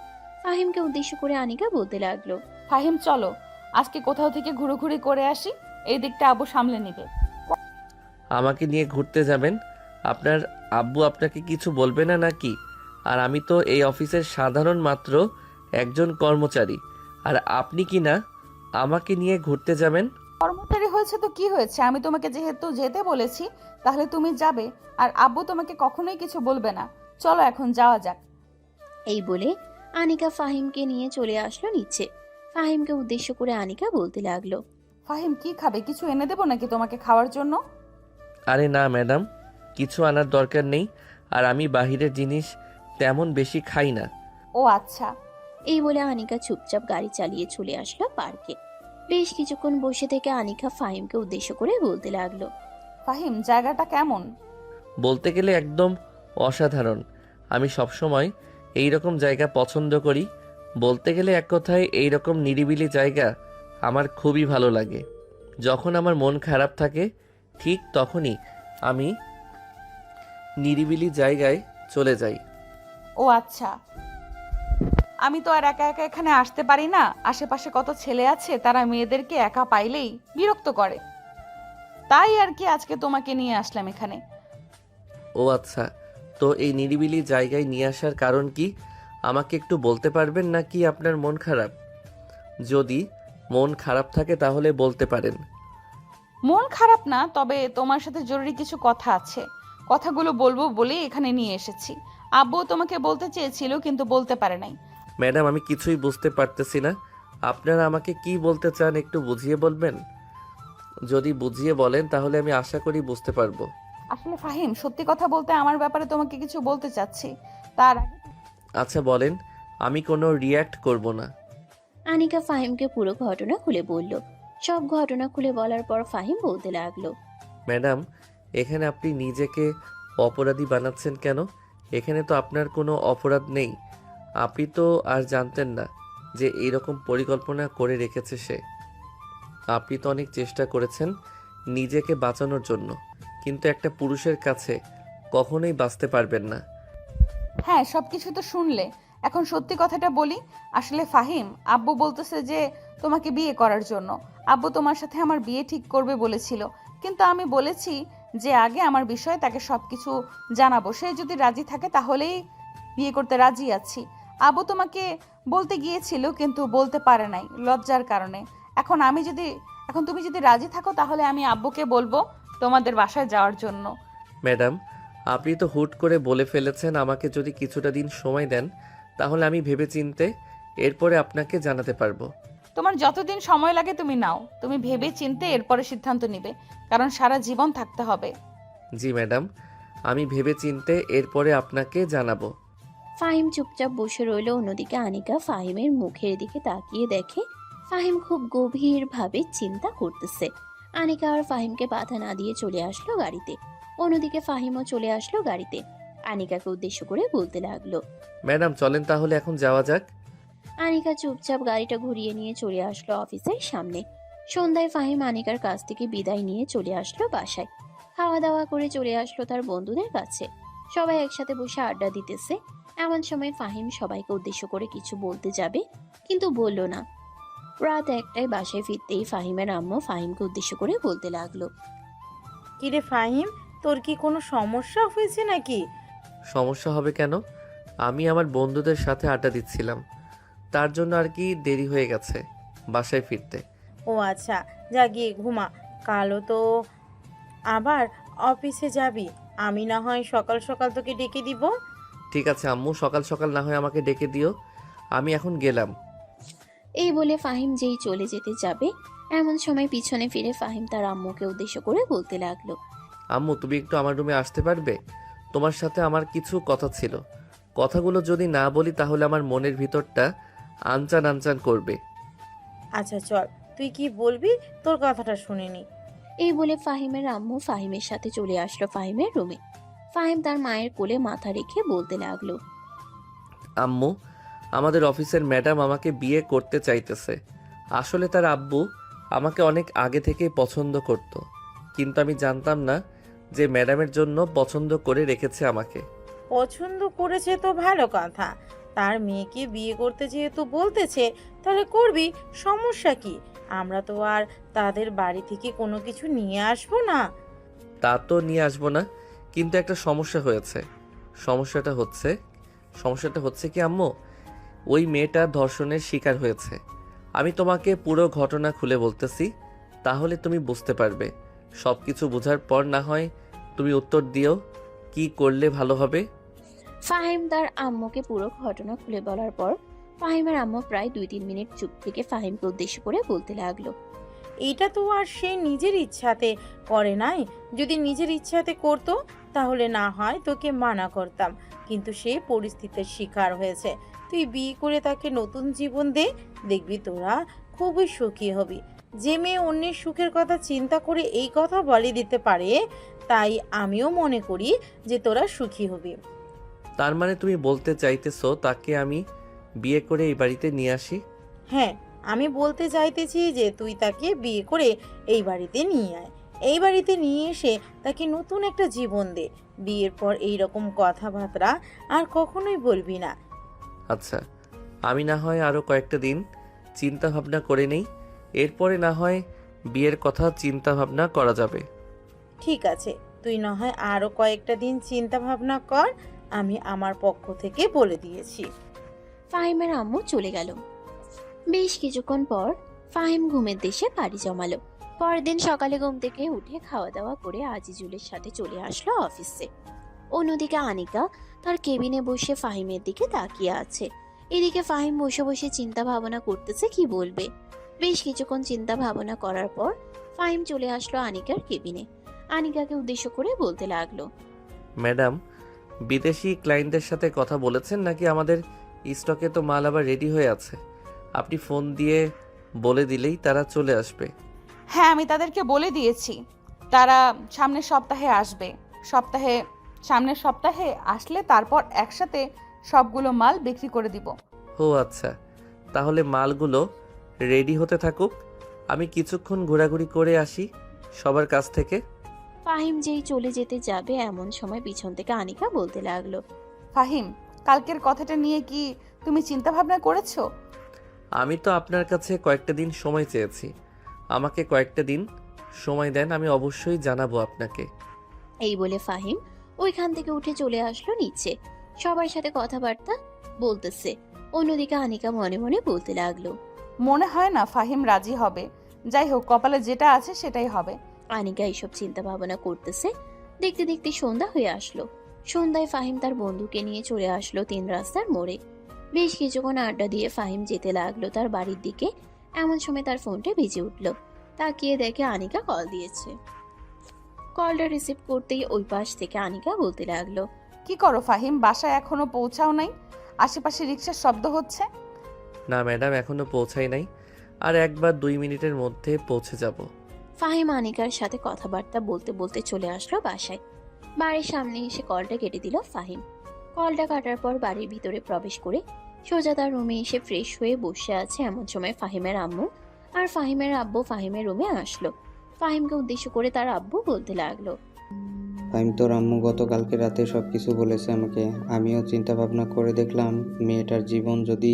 ফাহিমকে উদ্দেশ্য করে আনিকা বলতে লাগলো, ফাহিম চলো আজকে কোথাও থেকে ঘুরোঘুরি করে আসি, এই দিকটা আব্বু সামলে নেবে। আমাকে নিয়ে ঘুরতে যাবেন? আপনার আব্বু আপনাকে কিছু বলবে না নাকি? আর আমি তো এই অফিসের সাধারণ মাত্র একজন কর্মচারী, আর আপনি কি না আমাকে নিয়ে ঘুরতে যাবেন? কর্মচারী হয়েছে তো কি হয়েছে, আমি তোমাকে যেহেতু যেতে বলেছি তাহলে তুমি যাবে, আর আব্বু তোমাকে কখনোই কিছু বলবে না। চলো এখন যাওয়া যাক। এই বলে আনিকা ফাহিমকে নিয়ে চলে আসলো নিচে। ফাহিমকে উদ্দেশ্য করে আনিকা বলতে লাগলো, ফাহিম কি খাবে, কিছু এনে দেবো নাকি তোমাকে খাওয়ার জন্য? আরে না ম্যাডাম, কিছু আনার দরকার নেই, আর আমি বাহিরের জিনিস তেমন বেশি খাই না। ও আচ্ছা। এই বলে আনিকা চুপচাপ গাড়ি চালিয়ে চলে আসলো পার্কে। বেশ কিছুক্ষণ বসে থেকে আনিকা ফাহিমকে উদ্দেশ্য করে বলতে লাগলো, ফাহিম জায়গাটা কেমন? বলতে গেলে একদম অসাধারণ। আমি সবসময় এই রকম জায়গা পছন্দ করি। বলতে গেলে এক কথায় এই রকম নিরিবিলি জায়গা আমার খুবই ভালো লাগে। যখন আমার মন খারাপ থাকে ঠিক তখনই আমি নিরিবিলি জায়গায় চলে যাই। ও আচ্ছা, আমি তো আর একা একা এখানে আসতে পারি না। আশেপাশে কত ছেলে আছে, তারা মেয়েদেরকে একা পাইলেই বিরক্ত করে, তাই আর কি আজকে তোমাকে নিয়ে আসলাম এখানে। ও আচ্ছা, তো এই নিরিবিলি জায়গায় নিয়ে আসার কারণ কি আমাকে একটু বলতে পারবেন, নাকি আপনার মন খারাপ? যদি মন খারাপ থাকে তাহলে বলতে পারেন। মন খারাপ না, তবে তোমার সাথে জরুরি কিছু কথা আছে। কথাগুলো বলবো বলেই এখানে নিয়ে এসেছি। আব্বু তোমাকে বলতে চেয়েছিল কিন্তু বলতে পারে নাই। ম্যাডাম, আমি কিছুই বুঝতে পারতেছি না। আপনারা আমাকে কি বলতে চান একটু বুঝিয়ে বলবেন? যদি বুঝিয়ে বলেন তাহলে আমি আশা করি বুঝতে পারবো। আসলে ফাহিম, সত্যি কথা বলতে আমার ব্যাপারে তোমাকে কিছু বলতে চাচ্ছি। তার আগে আচ্ছা বলেন, আমি কোনো রিয়্যাক্ট করব না। আনিকা ফাহিমকে পুরো ঘটনা খুলে বলল। সব ঘটনা খুলে বলার পর ফাহিম বলতে লাগলো। ম্যাডাম, এখানে আপনি নিজেকে অপরাধী বানাচ্ছেন কেন? এখানে তো আপনার কোনো অপরাধ নেই। আপনি তো আর জানতেন না যে এইরকম পরিকল্পনা করে রেখেছে সে। আপনি তো অনেক চেষ্টা করেছেন নিজেকে বাঁচানোর জন্য, কিন্তু একটা পুরুষের কাছে কখনোই বাঁচতে পারবেন না। হ্যাঁ, সবকিছু তো শুনলে, এখন সত্যি কথাটা বলি। আসলে ফাহিম, আব্বু বলতেছে যে তোমাকে বিয়ে করার জন্য। আব্বু তোমার সাথে আমার বিয়ে ঠিক করবে বলেছিল, কিন্তু আমি বলেছি যে আগে আমার বিষয়ে তাকে সবকিছু জানাবো। সে যদি রাজি থাকে তাহলেই বিয়ে করতে রাজি আছি। আব্বু তোমাকে বলতে গিয়েছিল কিন্তু বলতে পারে নাই লজ্জার কারণে। এখন তুমি যদি রাজি থাকো তাহলে আমি আব্বুকে বলবো তোমাদের বাসায় যাওয়ার জন্য। ম্যাডাম, আপনি তো হুট করে বলে ফেলেছেন। আমাকে যদি কিছুটা দিন সময় দেন তাহলে আমি ভেবেচিন্তে এরপরে আপনাকে জানাতে পারবো। তোমার যতদিন সময় লাগে তুমি নাও, তুমি ভেবে চিনতে এরপরে সিদ্ধান্ত নিবে, কারণ সারা জীবন থাকতে হবে। জি ম্যাডাম, আমি ভেবেচিন্তে এরপরে আপনাকে জানাবো। ফাহিম চুপচাপ বসে রইল। অন্যদিকে আনিকা ফাহিমের মুখের দিকে তাকিয়ে দেখে ফাহিম খুব গভীরভাবে চিন্তা করতেছে। আনিকা আর ফাহিমকে বাধা না দিয়ে চলে আসলো গাড়িতে। অন্যদিকে ফাহিমও চলে আসলো গাড়িতে। আনিকাকে উদ্দেশ্য করে বলতে লাগলো। ম্যাডাম চলেন তাহলে এখন যাওয়া যাক। আনিকা চুপচাপ গাড়িটা ঘুরিয়ে নিয়ে চলে আসলো অফিসের সামনে। সন্ধ্যায় ফাহিম আনিকার কাছ থেকে বিদায় নিয়ে চলে আসলো বাসায়। খাওয়া দাওয়া করে চলে আসলো তার বন্ধুদের কাছে। সবাই একসাথে বসে আড্ডা দিতেছে। এমন সময় ফাহিম সবাইকে উদ্দেশ্য করে কিছু বলতে যাবে, কিন্তু বলল না। রাত 1টায় বাসায় ফিরতেই ফাহিমের আম্মু ফাহিমকে উদ্দেশ্য করে বলতে লাগলো। কিরে ফাহিম, তোর কি কোনো সমস্যা হয়েছে নাকি? সমস্যা হবে কেন? আমি আমার বন্ধুদের সাথে আড্ডা দিচ্ছিলাম, তার জন্য আর কি দেরি হয়ে গেছে বাসায় ফিরতে। ও আচ্ছা, যা গিয়ে ঘুমা, কালও তো আবার অফিসে যাবি। আমি না হয় সকাল সকাল তোকে ডেকে দিব। ঠিক আছে আম্মু, সকাল সকাল না হয় আমাকে ডেকে দিও। আমি এখন গেলাম। এই বলে ফাহিম যেই চলে যেতে যাবে, এমন সময় পিছনে ফিরে ফাহিম তার আম্মুকে উদ্দেশ্য করে বলতে লাগলো। আম্মু, তুমি একটু আমার রুমে আসতে পারবে? তোমার সাথে আমার কিছু কথা ছিল। কথাগুলো যদি না বলি তাহলে আমার মনের ভিতরটা আনচান আনচান করবে। আচ্ছা চল, তুই কি বলবি তোর কথাটা শুনিনি। এই বলে ফাহিমের আম্মু ফাহিমের সাথে চলে আসলো ফাহিমের রুমে। ফাহিম তার মায়ের কোলে মাথা রেখে বলতে লাগলো। আম্মু, আমাদের অফিসের ম্যাডাম আমাকে বিয়ে করতে চাইতেছে। আসলে তার আব্বু আমাকে অনেক আগে থেকেই পছন্দ করত, কিন্তু আমি জানতাম না যে ম্যাডামের জন্য পছন্দ করে রেখেছে আমাকে। পছন্দ করেছে তো ভালো কথা, তার মেয়েকে বিয়ে করতে যেহেতু বলতেছে তাহলে করবি, সমস্যা কি? আমরা তো আর তাদের বাড়ি থেকে কোনো কিছু নিয়ে আসবো না। তা তো নিয়ে আসবো না, কিন্তু একটা সমস্যা হয়েছে। সমস্যাটা হচ্ছে কি আম্মু, ওই মেয়েটা ধর্ষণের শিকার হয়েছে। আমি তোমাকে পুরো ঘটনা খুলে বলতেছি, তাহলে তুমি বুঝতে পারবে। সব কিছু বোঝার পর না হয় তুমি উত্তর দিও কি করলে ভালো হবে। ফাহিম তার আম্মুকে পুরো ঘটনা খুলে বলার পর ফাহিমের আম্মু প্রায় 2-3 মিনিট চুপ থেকে ফাহিমকে উদ্দেশ্য করে বলতে লাগলো। এটা তো আর সে নিজের ইচ্ছাতে করে নাই। যদি নিজের ইচ্ছাতে করতো তাহলে না হয় তোকে মানা করতাম, কিন্তু সে পরিস্থিতির শিকার হয়েছে। তুই বিয়ে করে তাকে নতুন জীবন দে, দেখবি তোরা খুবই সুখী হবি। যে মেয়ে অন্যের সুখের কথা চিন্তা করে এই কথা বলে দিতে পারে, তাই আমিও মনে করি যে তোরা সুখী হবি। তার মানে তুমি বলতে চাইতেছো তাকে আমি বিয়ে করে এই বাড়িতে নিয়ে আসি? হ্যাঁ, আমি বলতে চাইতেছি যে তুই তাকে বিয়ে করে এই বাড়িতে নিয়ে আয়। এই বাড়িতে নিয়ে এসে তাকে নতুন একটা জীবন দে। বিয়ের পর এই রকম কথাবার্তা আর কখনোই বলবি না। আচ্ছা, আমি না হয় আরও কয়েকটা দিন চিন্তা ভাবনা করে নেই, এরপরে না হয় বিয়ের কথা চিন্তা ভাবনা করা যাবে। ঠিক আছে, তুই না হয় আরও কয়েকটা দিন চিন্তা ভাবনা কর, আমি আমার পক্ষ থেকে বলে দিয়েছি। ফাহিমের আম্মু চলে গেল। বেশ কিছুক্ষণ পর ফাহিম ঘুমের দেশে পাড়ি জমালো। পরের দিন সকালে ঘুম থেকে উঠে খাওয়া দাওয়া করে আজিজুলের সাথে চলে আসলো অফিসে। অন্যদিকে আনিকা তার কেবিনে বসে ফাহিমের দিকে তাকিয়ে আছে। এদিকে ফাহিম বসে বসে চিন্তা ভাবনা করতেছে কি বলবে। বেশ কিছুক্ষণ চিন্তা ভাবনা করার পর ফাহিম চলে আসলো আনিকার কেবিনে। আনিকাকে উদ্দেশ্য করে বলতে লাগলো, ম্যাডাম, বিদেশি ক্লায়েন্টদের সাথে কথা বলেছেন নাকি? আমাদের স্টকে তো মাল আবার রেডি হয়ে আছে, আপনি ফোন দিয়ে বলে দিলেই তারা চলে আসবে। হ্যাঁ, আমি তাদেরকে বলে দিয়েছি, তারা সামনের সপ্তাহে আসবে। সামনের সপ্তাহে আসলে তারপর একসাথে সবগুলো মাল বিক্রি করে দিব। ও আচ্ছা, তাহলে মালগুলো রেডি হতে থাকুক, আমি কিছুক্ষণ ঘোরাঘুরি করে আসি সবার কাছ থেকে। ফাহিম যেই চলে যেতে যাবে এমন সময় পিছন থেকে আনিকা বলতে লাগলো, ফাহিম, কালকের কথাটা নিয়ে কি তুমি চিন্তা ভাবনা করেছো? আমি তো আপনার কাছে কয়েকটা দিন সময় চেয়েছি, আমাকে কয়েকটা দিন সময় দেন, আমি অবশ্যই জানাবো আপনাকে। এই বলে ফাহিম ওইখান থেকে উঠে চলে আসলো নিচে, সবার সাথে কথাবার্তা বলতেছে। অন্যদিকে আনিকা মনে মনে বলতে লাগলো, মনে হয় না ফাহিম রাজি হবে। যাই হোক, কপালে যেটা আছে সেটাই হবে। আনিকা এইসব চিন্তা ভাবনা করতেছে। দেখতে দেখতে সন্ধ্যা হয়ে আসলো। সন্ধ্যায় ফাহিম তার বন্ধুকে নিয়ে চলে আসলো 3 রাস্তার মোড়ে। বেশ কিছুক্ষণ আড্ডা দিয়ে ফাহিম যেতে লাগলো তার বাড়ির দিকে। এমন সময় তার ফোনটা বেজে উঠলো। তাকিয়ে দেখে আনিকা কল দিয়েছে। কলটা রিসিভ করতেই ওই পাশ থেকে আনিকা বলতে লাগলো, কি করো ফাহিম? বাসায় এখনো পৌঁছাও নাই? আশেপাশে রিক্সার শব্দ হচ্ছে। না ম্যাডাম, এখনো পৌঁছাই নাই, আর 1 বা 2 মিনিটের মধ্যে পৌঁছে যাব। ফাহিম আনিকার সাথে কথাবার্তা বলতে বলতে চলে আসলো বাসায়। বাড়ির সামনে এসে কলটা কেটে দিল ফাহিম। কলটা কাটার পর বাড়ির ভিতরে প্রবেশ করে সোজা তার রুমে এসে ফ্রেশ হয়ে বসে আছে। এমন সময় ফাহিমের আম্মু আর ফাহিমের আব্বু ফাহিমের রুমে আসলো। ফাহিমকে উদ্দেশ্য করে তার আব্বু বলতে লাগলো, ফাহিম, তোর আম্মু গতকালকে রাতে সব কিছু বলেছে আমাকে। আমিও চিন্তা ভাবনা করে দেখলাম, মেয়েটার জীবন যদি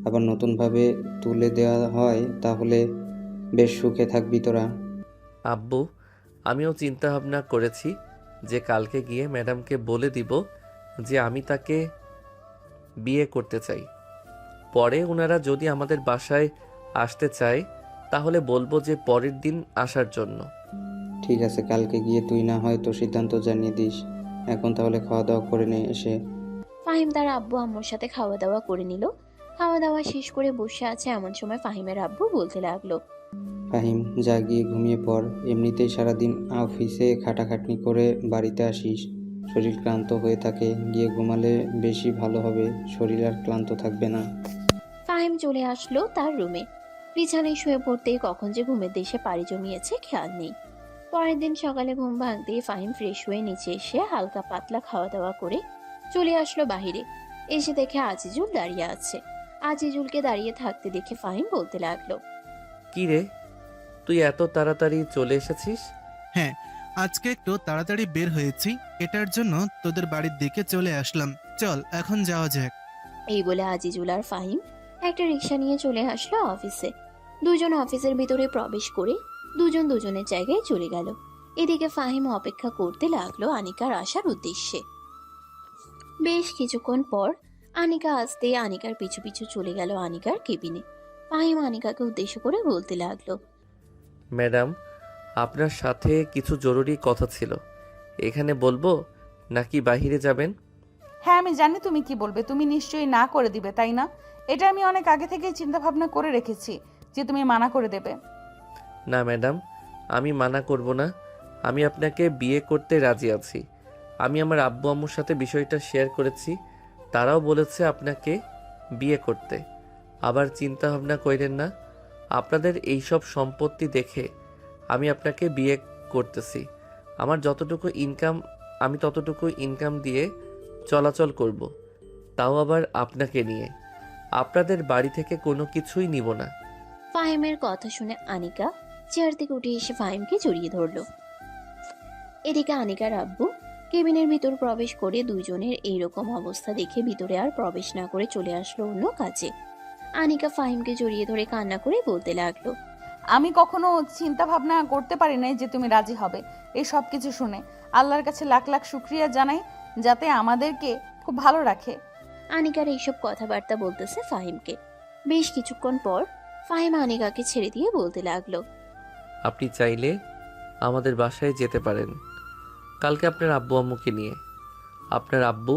আবার নতুনভাবে তুলে দেওয়া হয় তাহলে বেশ সুখে থাকবি তোরা। আব্বু, আমিও চিন্তা ভাবনা করেছি যে কালকে গিয়ে ম্যাডামকে বলে দিব যে আমি তাকে বিয়ে করতে চাই। পরে ওনারা যদি আমাদের বাসায় আসতে চায় তাহলে বলবো যে পরের দিন আসার জন্য। ঠিক আছে, কালকে গিয়ে তুই না হয় তোর সিদ্ধান্ত জানিয়ে দিস। এখন তাহলে খাওয়া দাওয়া করে নে এসে। ফাহিম তার আব্বু আম্মুর সাথে খাওয়া দাওয়া করে নিল। খাওয়া দাওয়া শেষ করে বসে আছে। এমন সময় ফাহিমের আব্বু বলতে লাগলো, ফাহিম, যা গিয়ে ঘুমিয়ে পড়। এমনিতেই সারাদিন অফিসে খাটাখাটনি করে বাড়িতে আসিস, শরীর ক্লান্ত হয়ে থাকে। গিয়ে ঘুমালে বেশি ভালো হবে, শরীর আর ক্লান্ত থাকবে না। ফাহিম চলে আসলো তার রুমে। বিছানায় শুয়ে পড়তেই কখন যে ঘুমের দেশে পাড়ি জমিয়েছে খেয়াল নেই। পরের দিন সকালে ঘুম ভাঙতেই ফাহিম ফ্রেশ হয়ে নিচে এসে হালকা পাতলা খাওয়া দাওয়া করে চলে আসলো বাহিরে। এসে দেখে আজিজুল দাঁড়িয়ে আছে। আজিজুলকে দাঁড়িয়ে থাকতে দেখে ফাহিম বলতে লাগলো, কি রে, তুই এত তাড়াতাড়ি চলে এসেছিস? হ্যাঁ, আজকে একটু তাড়াতাড়ি বের হয়েছি, এটার জন্য তোদের বাড়ির দিকে চলে আসলাম। চল এখন যাওয়া যাক। এই বলে আজিজুল আর ফাহিম একটা রিক্সা নিয়ে চলে আসলো অফিসে। দুজন অফিসের ভিতরে প্রবেশ করে দুজন দুজনের জায়গায় চলে গেল। এদিকে ফাহিম অপেক্ষা করতে লাগলো আনিকার আসার উদ্দেশ্যে। বেশ কিছুক্ষণ পর আনিকা আসতে আনিকার পিছু পিছু চলে গেল আনিকার কেবিনে। ফাহিম আনিকাকে উদ্দেশ্য করে বলতে লাগলো, ম্যাডাম, আপনার সাথে কিছু জরুরি কথা ছিল, এখানে বলবো নাকি বাইরে যাবেন? হ্যাঁ, আমি জানি তুমি কি বলবে। তুমি নিশ্চয়ই না করে দিবে, তাই না? এটা আমি অনেক আগে থেকেই চিন্তা ভাবনা করে রেখেছি যে তুমি মানা করে দেবে। না ম্যাডাম, আমি মানা করব না, আমি আপনাকে বিয়ে করতে রাজি আছি। আমি আমার আব্বু আম্মুর সাথে বিষয়টা শেয়ার করেছি, তারাও বলেছে আপনাকে বিয়ে করতে। আবার চিন্তা ভাবনা করেন না, আপনাদের এইসব সম্পত্তি দেখে আমি আপনাকে বিয়ে করতেছি। আমার যতটুকু ইনকাম আমি ততটুকু ইনকাম দিয়ে চলাচল করব, তাও আবার আপনাকে নিয়ে। আপনাদের বাড়ি থেকে কোনো কিছুই নিব না। ফাহিমের কথা শুনে আনিকা চেয়ার থেকে উঠে এসে ফাহিমকে জড়িয়ে ধরলো। এদিকে আনিকার আব্বু কেবিনের ভিতর প্রবেশ করে দুইজনের এইরকম অবস্থা দেখে ভিতরে আর প্রবেশ না করে চলে আসলো অন্য কাজে। আনিকা ফাহিমকে জড়িয়ে ধরে কান্না করে বলতে লাগলো, আমি কখনো চিন্তা ভাবনা করতে পারি নাই যে তুমি রাজি হবে। এই সব কিছু শুনে আল্লাহর কাছে লাখ লাখ শুক্রিয়া জানাই, যাতে আমাদেরকে খুব ভালো রাখে। আনিকার এইসব কথাবার্তা বলতেছে ফাহিমকে। বেশ কিছুক্ষণ পর ফাহিম আনিকাকে ছেড়ে দিয়ে বলতে লাগলো, আপনি চাইলে আমাদের বাসায় যেতে পারেন কালকে আপনার আব্বু আম্মুকে নিয়ে। আপনার আব্বু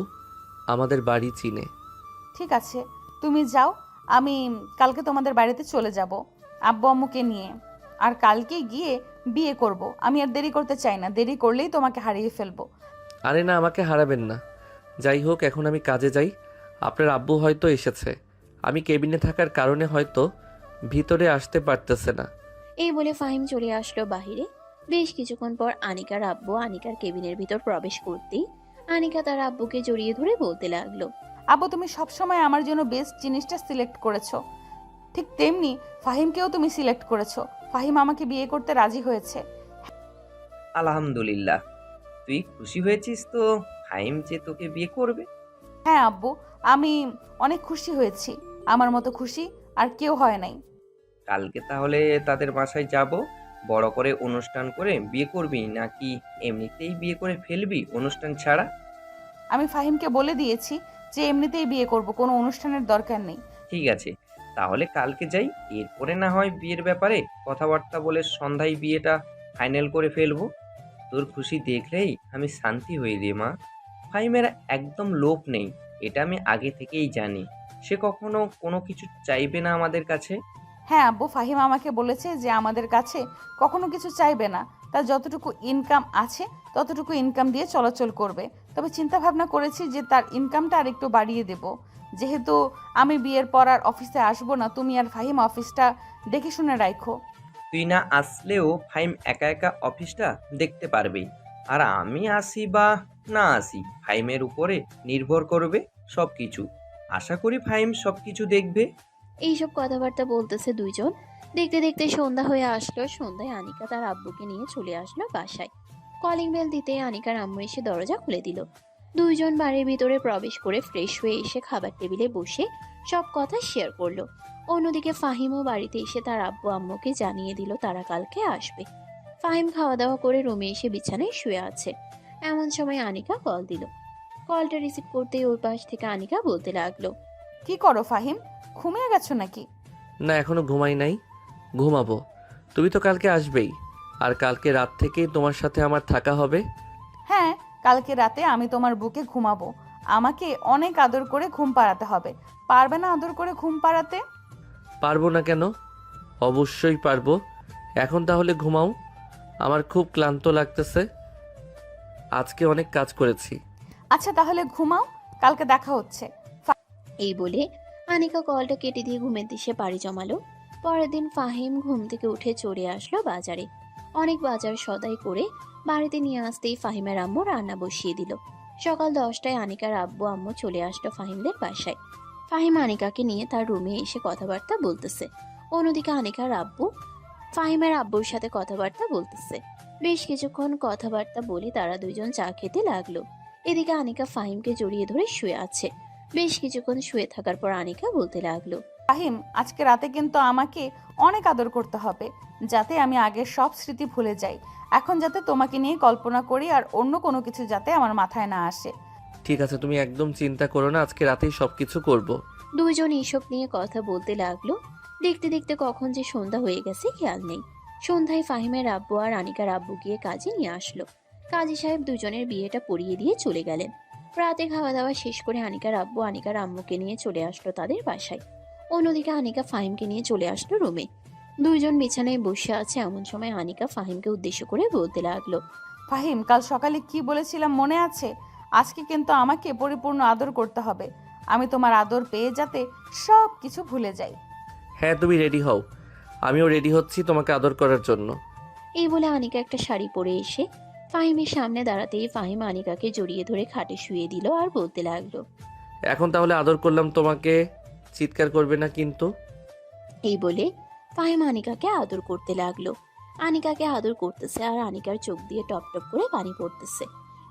আমাদের বাড়ি চিনে। ঠিক আছে, তুমি যাও, আমি কালকে তোমাদের বাড়িতে চলে যাব আব্বু আম্মুকে নিয়ে। আর কালকে গিয়ে বিয়ে করব। আমি আর দেরি করতে চাই না, দেরি করলেই তোমাকে হারিয়ে ফেলবো। আরে না, আমাকে হারাবেন না। যাই হোক, এখন আমি কাজে যাই। আপনার আব্বু হয়তো এসেছে, আমি কেবিনে থাকার কারণে হয়তো ভিতরে আসতে পারতেছে না। এই বলে ফাহিম চলে আসলো বাহিরে। বেশ কিছুক্ষণ পর আনিকার আব্বু আনিকার কেবিনের ভিতর প্রবেশ করতেই আনিকা তার আব্বুকে জড়িয়ে ধরে বলতে লাগলো, আব্বু, তুমি সবসময় আমার জন্য বেস্ট জিনিসটা সিলেক্ট করেছো, ঠিক তেমনি ফাহিমকেও তুমি সিলেক্ট করেছো। ফাহিম আমাকে বিয়ে করতে রাজি হয়েছে। আলহামদুলিল্লাহ, তুই খুশি হয়েছিস তো ফাহিম যে তোকে বিয়ে করবে? হ্যাঁ আব্বু, আমি অনেক খুশি হয়েছি। আমার মতো খুশি আর কেউ হয় নাই। কালকে তাহলে তাদের বাসায় যাব, বড় করে অনুষ্ঠান করে বিয়ে করবি নাকি এমনিতেই বিয়ে করে ফেলবি অনুষ্ঠান ছাড়া? আমি ফাহিমকে বলে দিয়েছি যে এমনিতেই বিয়ে করব, কোনো অনুষ্ঠানের দরকার নেই। ঠিক আছে, তাহলে কালকে যাই, এরপরে না হয় বিয়ের ব্যাপারে কথাবার্তা বলে সন্ধ্যায় বিয়েটা ফাইনাল করে ফেলবো। তোর খুশি দেখলেই আমি শান্তি হই রে মা। ফাহিমের একদম লোভ নেই, এটা আমি আগে থেকেই জানি। সে কখনো কোনো কিছু চাইবে না আমাদের কাছে। হ্যাঁ আব্বু, ফাহিম আমাকে বলেছে যে আমাদের কাছে কখনো কিছু চাইবে না, তার যতটুকু ইনকাম আছে ততটুকু ইনকাম দিয়ে চলাচল করবে। তবে চিন্তা ভাবনা করেছি যে তার ইনকামটা আর একটু বাড়িয়ে দেব। যেহেতু আমি বিয়ের পর আর অফিসে আসবো না, তুমি আর ফাহিম অফিসটা দেখে শুনে রাখো। তুই না আসলেও ফাহিম একা একা অফিসটা দেখতে পারবে, আর আমি আসি বা না আসি ফাহিমের উপরে নির্ভর করবে সব কিছু। আশা করি ফাহিম সব কিছু দেখবে। এইসব কথাবার্তা বলতেছে দুইজন। দেখতে দেখতে সন্ধ্যা হয়ে আসলো। সন্ধ্যায় আনিকা তার আব্বুকে নিয়ে চলে আসলো বাসায়। কলিং বেল দিতে আনিকার আম্মু এসে দরজা খুলে দিল। দুইজন বাড়ির ভিতরে প্রবেশ করে ফ্রেশ হয়ে এসে খাবার টেবিলে বসে সব কথা শেয়ার করলো। অন্যদিকে ফাহিমও বাড়িতে এসে তার আব্বু আম্মুকে জানিয়ে দিল তারা কালকে আসবে। ফাহিম খাওয়া দাওয়া করে রুমে এসে বিছানায় শুয়ে আছে। এমন সময় আনিকা কল দিল। কলটা রিসিভ করতেই ওই পাশ থেকে আনিকা বলতে লাগলো, কি করো ফাহিম, ঘুমিয়ে গেছো নাকি? না, এখনো ঘুমাই নাই, ঘুমাবো। তুমি তো কালকে আসবেই, আর কালকে রাত থেকেই তোমার সাথে আমার থাকা হবে। হ্যাঁ, কালকে রাতে আমি তোমার বুকে ঘুমাবো। আমাকে অনেক আদর করে ঘুম পাড়াতে হবে। পারবে না আদর করে ঘুম পাড়াতে? পারবো না কেন? অবশ্যই পারবো। এখন তাহলে ঘুমাও, আমার খুব ক্লান্ত লাগতেছে, আজকে অনেক কাজ করেছি। আচ্ছা তাহলে ঘুমাও, কালকে দেখা হচ্ছে। এই বলে আনিকা কলটা কেটে দিয়ে ঘুমের দিশে পাড়ি জমালো। পরের দিন ফাহিম ঘুম থেকে উঠে চলে আসলো বাজারে। অনেক বাজার সদাই করে বাড়িতে নিয়ে আসতেই ফাহিমের আম্মু রান্না বসিয়ে দিল। সকাল 10টায় আনিকার আব্বু আম্মু চলে আসলো ফাহিমদের বাসায়। ফাহিম আনিকাকে নিয়ে তার রুমে এসে কথাবার্তা বলতেছে। অন্যদিকে আনিকার আব্বু ফাহিমের আব্বুর সাথে কথাবার্তা বলতেছে। বেশ কিছুক্ষণ কথাবার্তা বলে তারা দুইজন চা খেতে লাগলো। এদিকে আনিকা ফাহিমকে জড়িয়ে ধরে শুয়ে আছে। বেশ কিছুক্ষণ শুয়ে থাকার পর আনিকা বলতে লাগলো, ফাহিম, আজকে রাতে কিন্তু আমাকে অনেক আদর করতে হবে, যাতে আমি আগের সব স্মৃতি ভুলে যাই। এখন যাতে তোমাকে নিয়ে কল্পনা করি আর অন্য কোনো কিছু যাতে আমার মাথায় না আসে। ঠিক আছে, তুমি একদম চিন্তা করো না, আজকে রাতেই সব কিছু করবো। দুইজন এইসব নিয়ে কথা বলতে লাগলো। দেখতে দেখতে কখন যে সন্ধ্যা হয়ে গেছে খেয়াল নেই। সন্ধ্যায় ফাহিমের আব্বু আর আনিকার আব্বু গিয়ে কাজে নিয়ে আসলো। কাজী সাহেব দুজনের বিয়েটা পড়িয়ে দিয়ে চলে গেলেন। রাতে খাওয়া দাওয়া শেষ করে আনিকার আব্বু আনিকার আম্মুকে নিয়ে চলে আসলো তাদের বাসায়। অন্যদিকে আনিকা ফাহিমকে নিয়ে চলে আসলো রুমে। দুইজন বিছানায় বসে আছে। এমন সময় আনিকা ফাহিমকে উদ্দেশ্য করে বলতে লাগলো, ফাহিম, কাল সকালে কি বলেছিলাম মনে আছে? আজকে কিন্তু আমাকে পরিপূর্ণ আদর করতে হবে। আমি তোমার আদর পেয়ে যাতে সব কিছু ভুলে যাই। হ্যাঁ, তুমি রেডি হও, আমিও রেডি হচ্ছি তোমাকে আদর করার জন্য। এই বলে আনিকা একটা শাড়ি পরে এসে ফাহিমের সামনে দাঁড়াতেই ফাহিম আনিকাকে জড়িয়ে ধরে খাটে শুয়ে দিল আর বলতে লাগলো, এখন তাহলে আদর করলাম তোমাকে, চিৎকার করবে না কিন্তু। এই বলে ফাহিম আনিকাকে আদর করতে লাগলো। আনিকাকে আদর করতেছে আর আনিকার চোখ দিয়ে টপ টপ করে পানি পড়তেছে।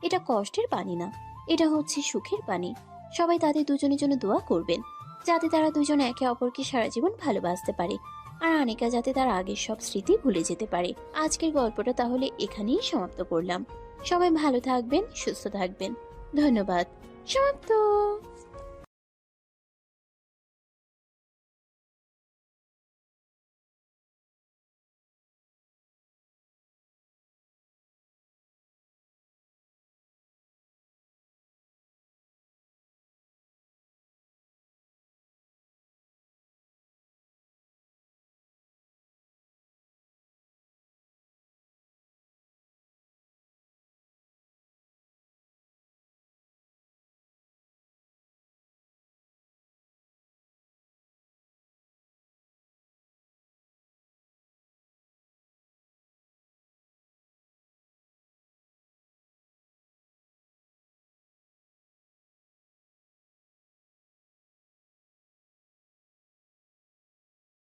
এটা কষ্টের পানি না, এটা হচ্ছে সুখের পানি। সবাই তাদের দুজনের জন্য দোয়া করবেন যাতে তারা দুজন একে অপরকে সারা জীবন ভালোবাসতে পারে। আর আনিকা যাতে তার আগের সব স্মৃতি ভুলে যেতে পারে। আজকের গল্পটা তাহলে এখানেই সমাপ্ত করলাম। সবাই ভালো থাকবেন, সুস্থ থাকবেন। ধন্যবাদ। সমাপ্ত।